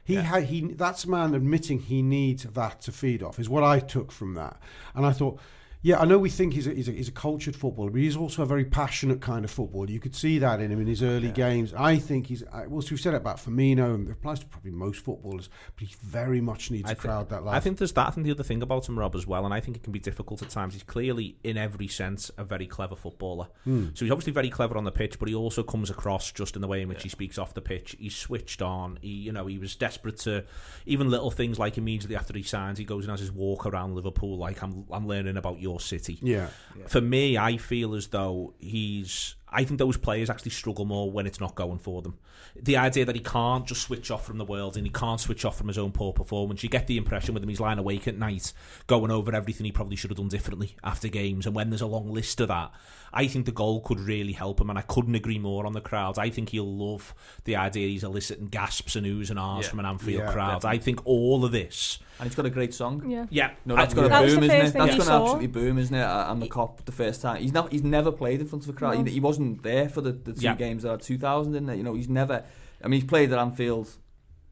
That's a man admitting he needs that to feed off. Is what I took from that, and I thought. Yeah, I know we think he's a cultured footballer, but he's also a very passionate kind of footballer. You could see that in him in his early games. I think we've said it about Firmino, and it applies to probably most footballers, but he very much needs a crowd that loud. I think there's that. I think the other thing about him, Rob, as well, and I think it can be difficult at times, he's clearly, in every sense, a very clever footballer. So he's obviously very clever on the pitch, but he also comes across just in the way in which he speaks off the pitch. He's switched on. He was desperate to, even little things like immediately after he signs, he goes and has his walk around Liverpool like, I'm learning about your city. Yeah. For me, I feel as though I think those players actually struggle more when it's not going for them. The idea that he can't just switch off from the world and he can't switch off from his own poor performance. You get the impression with him he's lying awake at night going over everything he probably should have done differently after games, and when there's a long list of that, I think the goal could really help him, and I couldn't agree more on the crowds. I think he'll love the idea he's eliciting gasps and oohs and ahs from an Anfield crowd. Definitely. I think all of this. And he's got a great song. Yeah. No, that's going to boom, isn't it? That's going to absolutely boom, isn't it? And the Cop the first time. He's never played in front of a crowd. No. He wasn't there for the 2 games that are 2000, didn't it? You know, he's never. I mean, he's played at Anfield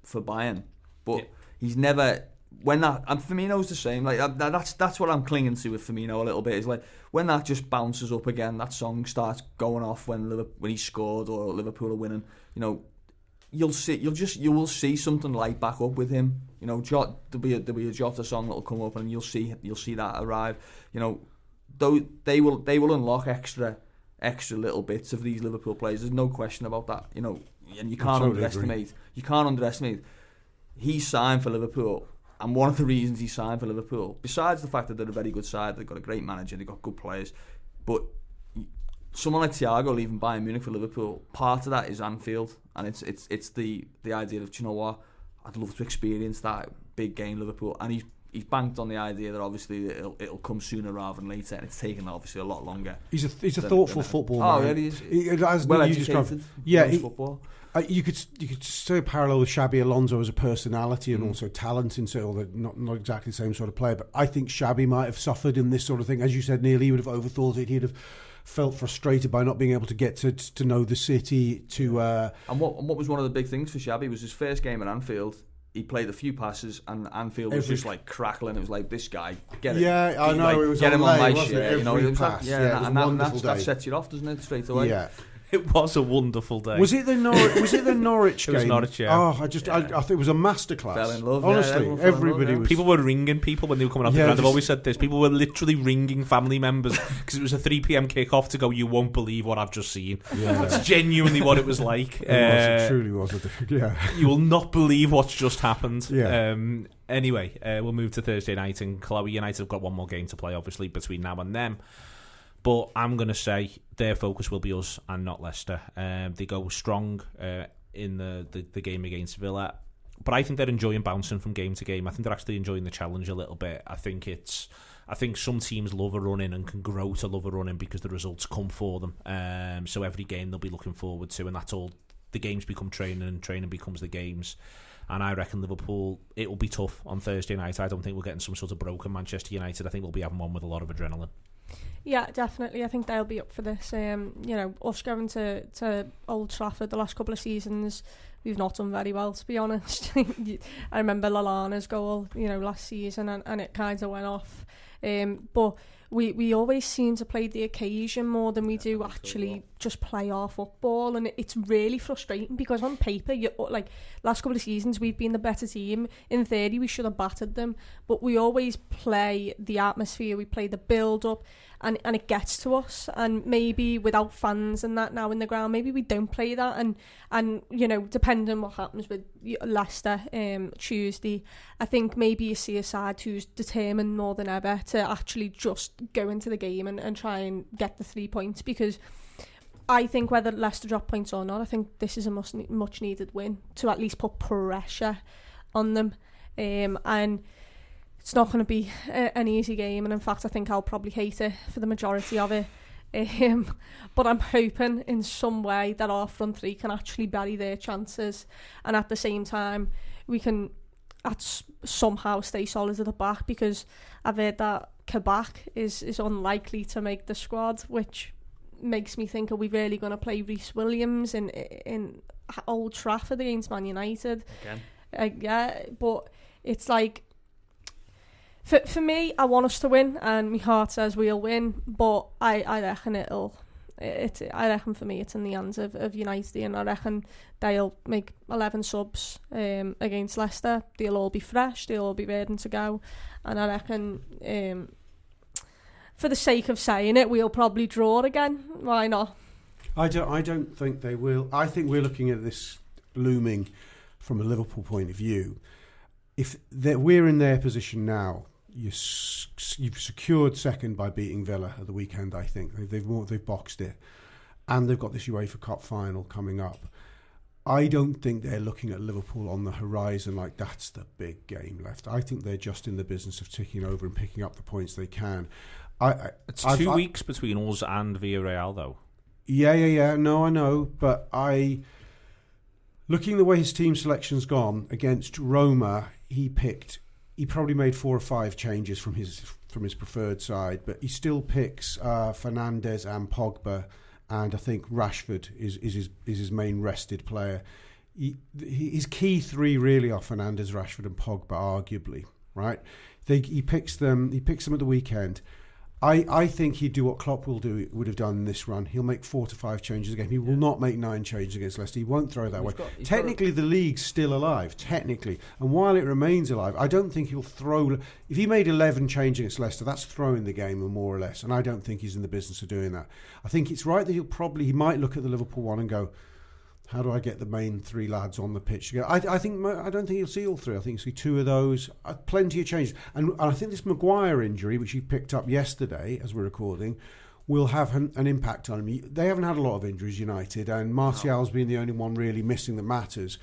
for Bayern, but he's never when that, and Firmino's the same. Like that's what I'm clinging to with Firmino a little bit. Is like when that just bounces up again, that song starts going off when he scored or Liverpool are winning. You know, you will see something light back up with him. You know, there'll be a Jota song that'll come up, and you'll see that arrive. You know, though they will unlock extra little bits of these Liverpool players. There's no question about that. You know, and you can't underestimate. You can't underestimate. He signed for Liverpool, and one of the reasons he signed for Liverpool, besides the fact that they're a very good side, they've got a great manager, they've got good players, but someone like Thiago leaving Bayern Munich for Liverpool, part of that is Anfield, and it's the idea of, do you know what, I'd love to experience that big game Liverpool, and he's banked on the idea that obviously it'll come sooner rather than later, and it's taken obviously a lot longer. He's a thoughtful footballer. Oh, yeah, he is. Well educated. Yeah, football. You could say parallel with Xabi Alonso as a personality and also talent, and so although not exactly the same sort of player. But I think Xabi might have suffered in this sort of thing, as you said. Neil, he would have overthought it. He'd have felt frustrated by not being able to get to know the city. And what was one of the big things for Xabi was his first game at Anfield. He played a few passes, and Anfield was just like crackling. It was like, this guy, get it. Yeah, I know. Like, it was get him on my wasn't shit. it? You know, it was pass. like, It was a wonderful that day. sets you off, doesn't it? Straight away. Yeah. It was a wonderful day. Was it the Norwich game? It was Norwich, yeah. Oh, I thought it was a masterclass. Fell in love. Honestly, yeah, everybody was. People were ringing people when they were coming off the ground. I've always said this. People were literally ringing family members because it was a 3 p.m. kick-off to go, you won't believe what I've just seen. Yeah. That's genuinely what it was like. It truly was. Yeah. You will not believe what's just happened. Yeah. Anyway, we'll move to Thursday night, and Chloe United have got one more game to play, obviously, between now and them. But I'm going to say their focus will be us and not Leicester. They go strong in the game against Villa. But I think they're enjoying bouncing from game to game. I think they're actually enjoying the challenge a little bit. I think some teams love a run-in and can grow to love a run-in because the results come for them. So every game they'll be looking forward to, and that's all. The games become training, and training becomes the games. And I reckon Liverpool, it will be tough on Thursday night. I don't think we're getting some sort of broken Manchester United. I think we'll be having one with a lot of adrenaline. Yeah, definitely. I think they'll be up for this. You know, us going to Old Trafford the last couple of seasons, we've not done very well, to be honest. I remember Lallana's goal, you know, last season, and it kind of went off. But we always seem to play the occasion more than we do actually just play our football, and it's really frustrating because on paper, like last couple of seasons, we've been the better team. In theory, we should have battered them, but we always play the atmosphere, we play the build-up, and it gets to us. And maybe without fans and that now in the ground, maybe we don't play that. And you know, depending on what happens with Leicester Tuesday, I think maybe you see a side who's determined more than ever to actually just go into the game and try and get the 3 points, because I think whether Leicester drop points or not, I think this is a much needed win to at least put pressure on them. And it's not going to be an easy game, and in fact I think I'll probably hate it for the majority of it. But I'm hoping in some way that our front three can actually bury their chances, and at the same time we can somehow stay solid at the back, because I've heard that Kabak is unlikely to make the squad, which makes me think, are we really going to play Reece Williams in Old Trafford against Man United again? Yeah, but it's like, for me, I want us to win, and my heart says we'll win, but I reckon I reckon for me it's in the hands of United, and I reckon they'll make 11 subs against Leicester. They'll all be fresh, they'll all be ready to go, and I reckon for the sake of saying it, we'll probably draw again. Why not? I don't think they will. I think we're looking at this looming from a Liverpool point of view. If we're in their position now, you've secured second by beating Villa at the weekend. I think they've boxed it, and they've got this UEFA Cup final coming up. I don't think they're looking at Liverpool on the horizon like that's the big game left. I think they're just in the business of ticking over and picking up the points they can. It's 2 weeks between us and Villarreal, though. Yeah. No, I know, but looking the way his team selection's gone against Roma, he probably made 4 or 5 changes from his preferred side, but he still picks Fernandes and Pogba, and I think Rashford is his main rested player. His key 3 really are Fernandes, Rashford and Pogba, arguably. right? He picks them at the weekend. I think he'd do what Klopp would have done in this run. He'll make 4 to 5 changes a game. He will not make 9 changes against Leicester. He won't throw that way. Technically, the league's still alive, technically. And while it remains alive, I don't think he'll throw... If he made 11 changes against Leicester, that's throwing the game, more or less. And I don't think he's in the business of doing that. I think it's right that he might look at the Liverpool one and go, how do I get the main 3 lads on the pitch? I don't think you'll see all 3. I think you'll see 2 of those. Plenty of changes. And I think this Maguire injury, which he picked up yesterday as we're recording, will have an impact on him. They haven't had a lot of injuries, United, and Martial's been the only one really missing that matters.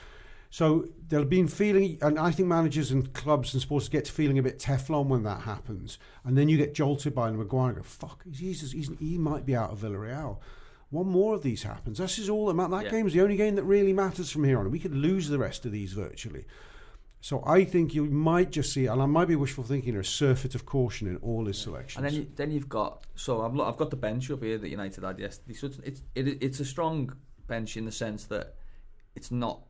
So they'll be feeling, and I think managers and clubs and sports get to feeling a bit Teflon when that happens. And then you get jolted by Maguire and go, fuck, he might be out of Villarreal. One more of these happens. This is all that game is the only game that really matters from here on. We could lose the rest of these virtually. So I think you might just see, and I might be wishful thinking, a surfeit of caution in all his selections. And then you've got. So I've got the bench up here that United had yesterday. So it's a strong bench in the sense that it's not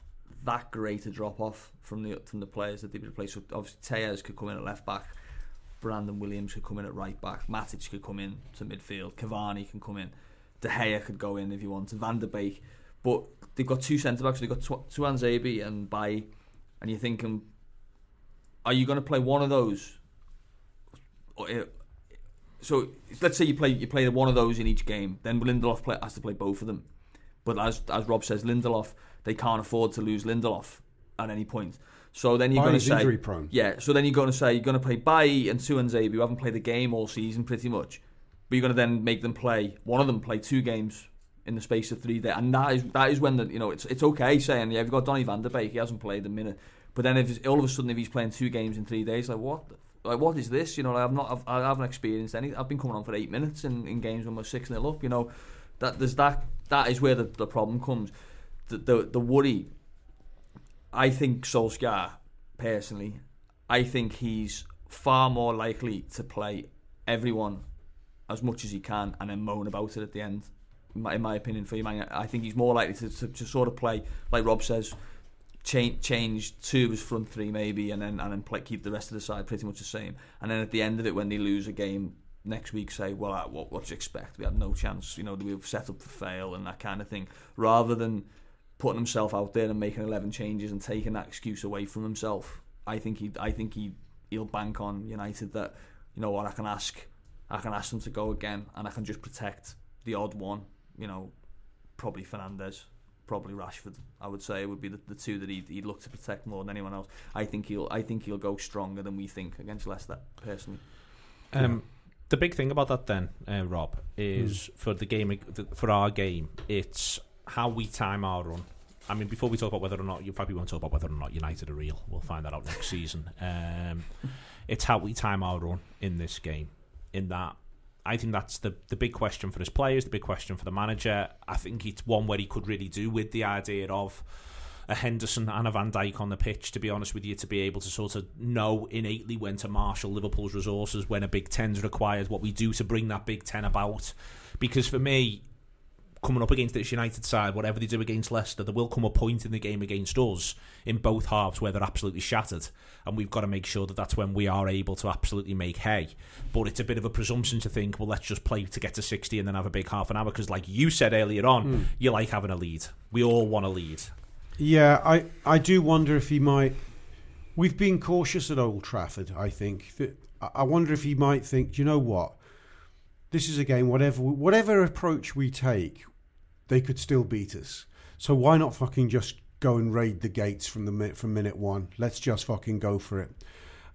that great a drop off from the players that they replace. So obviously Tejas could come in at left back, Brandon Williams could come in at right back, Matic could come in to midfield, Cavani can come in. De Gea could go in if you want, Van der Beek, but they've got 2 centre backs. They've got Tuanzebe and Bailly, and you're thinking, are you going to play one of those? So let's say you play one of those in each game, then Lindelof has to play both of them. But as Rob says, Lindelof, they can't afford to lose Lindelof at any point. So then you're going to say, injury prone. Yeah. So then you're going to say you're going to play Bailly and Tuanzebe, who haven't played the game all season pretty much. But you're going to then make them one of them play 2 games in the space of 3 days, and that is when it's okay saying you've got Donny van der Beek, he hasn't played a minute, but then if all of a sudden if he's playing 2 games in 3 days, what is this? I haven't experienced any. I've been coming on for 8 minutes in games when we're 6-0 up. That is where the problem comes. The worry. I think Solskjaer personally, I think he's far more likely to play everyone as much as he can and then moan about it at the end, in my opinion, for you, man. I think he's more likely to sort of play, like Rob says, change 2 of his front 3 maybe, and then keep the rest of the side pretty much the same. And then at the end of it, when they lose a game next week, say, well, what do you expect? We had no chance, we were set up to fail and that kind of thing. Rather than putting himself out there and making 11 changes and taking that excuse away from himself, I think he'll bank on United that, I can ask them to go again, and I can just protect the odd one. Probably Fernandes, probably Rashford. I would say it would be the 2 that he'd look to protect more than anyone else. I think he'll go stronger than we think against Leicester, personally. The big thing about that then, Rob, is for our game, it's how we time our run. I mean, before we talk about whether or not, in fact, we won't talk about whether or not United are real. We'll find that out next season. It's how we time our run in this game. In that, I think that's the big question for his players, the big question for the manager. I think it's one where he could really do with the idea of a Henderson and a Van Dijk on the pitch, to be honest with you, to be able to sort of know innately when to marshal Liverpool's resources, when a Big Ten's required, what we do to bring that Big Ten about. Because for me, coming up against this United side, whatever they do against Leicester, there will come a point in the game against us in both halves where they're absolutely shattered, and we've got to make sure that that's when we are able to absolutely make hay. But it's a bit of a presumption to think, well, let's just play to get to 60 and then have a big half an hour, because like you said earlier on, you like having a lead. We all want a lead. Yeah, I do wonder if he might... We've been cautious at Old Trafford, I think. I wonder if he might think, do you know what? This is a game, whatever approach we take, they could still beat us. So why not fucking just go and raid the gates from minute 1? Let's just fucking go for it.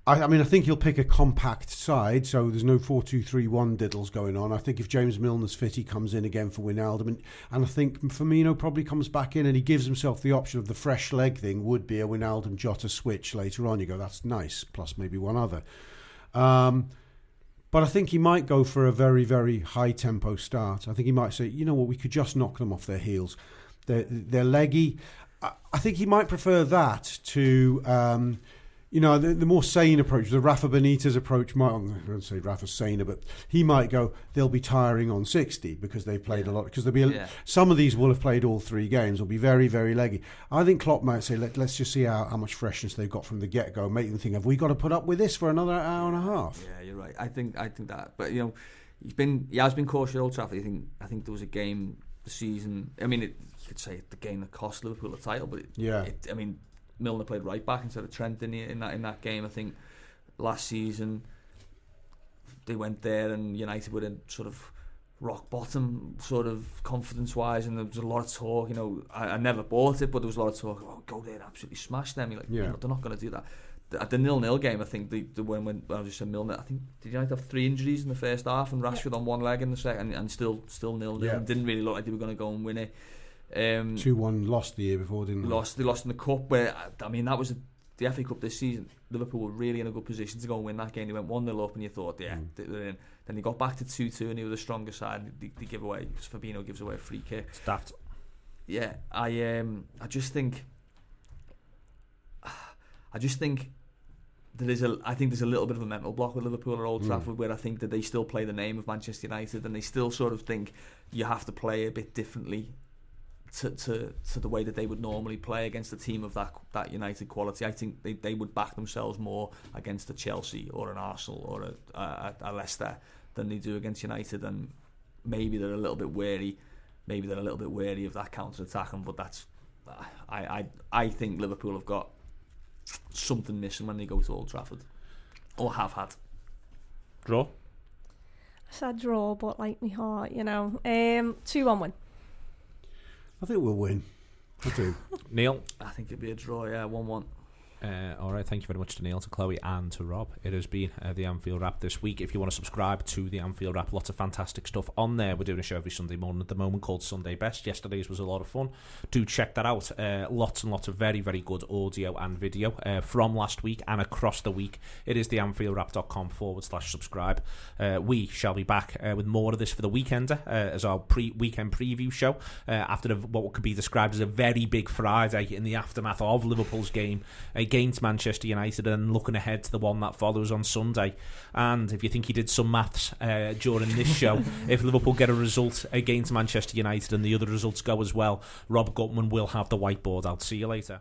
I mean, I think he'll pick a compact side, so there's no 4-2-3-1 diddles going on. I think if James Milner's fit, he comes in again for Wijnaldum. And I think Firmino probably comes back in and he gives himself the option of the fresh leg thing would be a Wijnaldum Jota switch later on. You go, that's nice, plus maybe one other. But I think he might go for a very, very high-tempo start. I think he might say, you know what, we could just knock them off their heels. They're leggy. I think he might prefer that to the more sane approach, the Rafa Benitez approach might, I'm going to say Rafa saner, but he might go, they'll be tiring on 60 because they've played a lot. Because there'll be some of these will have played all 3 games, will be very, very leggy. I think Klopp might say, let's just see how much freshness they've got from the get-go, make them think, have we got to put up with this for another hour and a half? Yeah, you're right. I think that. But, he has been cautious at Old Trafford. I think there was a game this season, I mean, you could say the game that cost Liverpool the title, but Milner played right back instead of Trent in that game. I think last season they went there and United were in sort of rock bottom, sort of confidence wise, and there was a lot of talk. I never bought it, but there was a lot of talk. Oh, go there and absolutely smash them. They're not going to do that. At the 0-0 game, I think when I was just saying Milner, I think did United have 3 injuries in the first half and Rashford on one leg in the second, and still 0-0. Yeah. Didn't really look like they were going to go and win it. 2-1 lost the year before, didn't they? They lost in the cup, where that was the FA Cup this season. Liverpool were really in a good position to go and win that game. They went 1-0 up and you thought, they're in. Then they got back to 2-2 and they were the stronger side. They give away, Fabinho gives away a free kick. It's daft. Yeah, I just think there's a little bit of a mental block with Liverpool at Old Trafford, where I think that they still play the name of Manchester United and they still sort of think you have to play a bit differently to the way that they would normally play against a team of that United quality. I think they would back themselves more against a Chelsea or an Arsenal or a Leicester than they do against United, and maybe they're a little bit wary. Maybe they're a little bit wary of that counter-attacking, but that's I think Liverpool have got something missing when they go to Old Trafford, or have had. Draw? I said draw, but like me heart, 2-1 win. I think we'll win. I do. Neil? I think it'd be a draw, 1-1. All right, thank you very much to Neil, to Chloe and to Rob. It has been the Anfield Wrap this week. If you want to subscribe to the Anfield Wrap, lots of fantastic stuff on there. We're doing a show every Sunday morning at the moment called Sunday Best. Yesterday's was a lot of fun. Do check that out. Lots and lots of very, very good audio and video from last week and across the week. It is the AnfieldWrap.com/subscribe. We shall be back with more of this for the weekender as our weekend preview show after what could be described as a very big Friday in the aftermath of Liverpool's game against Manchester United, and looking ahead to the one that follows on Sunday. And if you think he did some maths during this show, if Liverpool get a result against Manchester United and the other results go as well, Rob Gutmann will have the whiteboard out. See you later.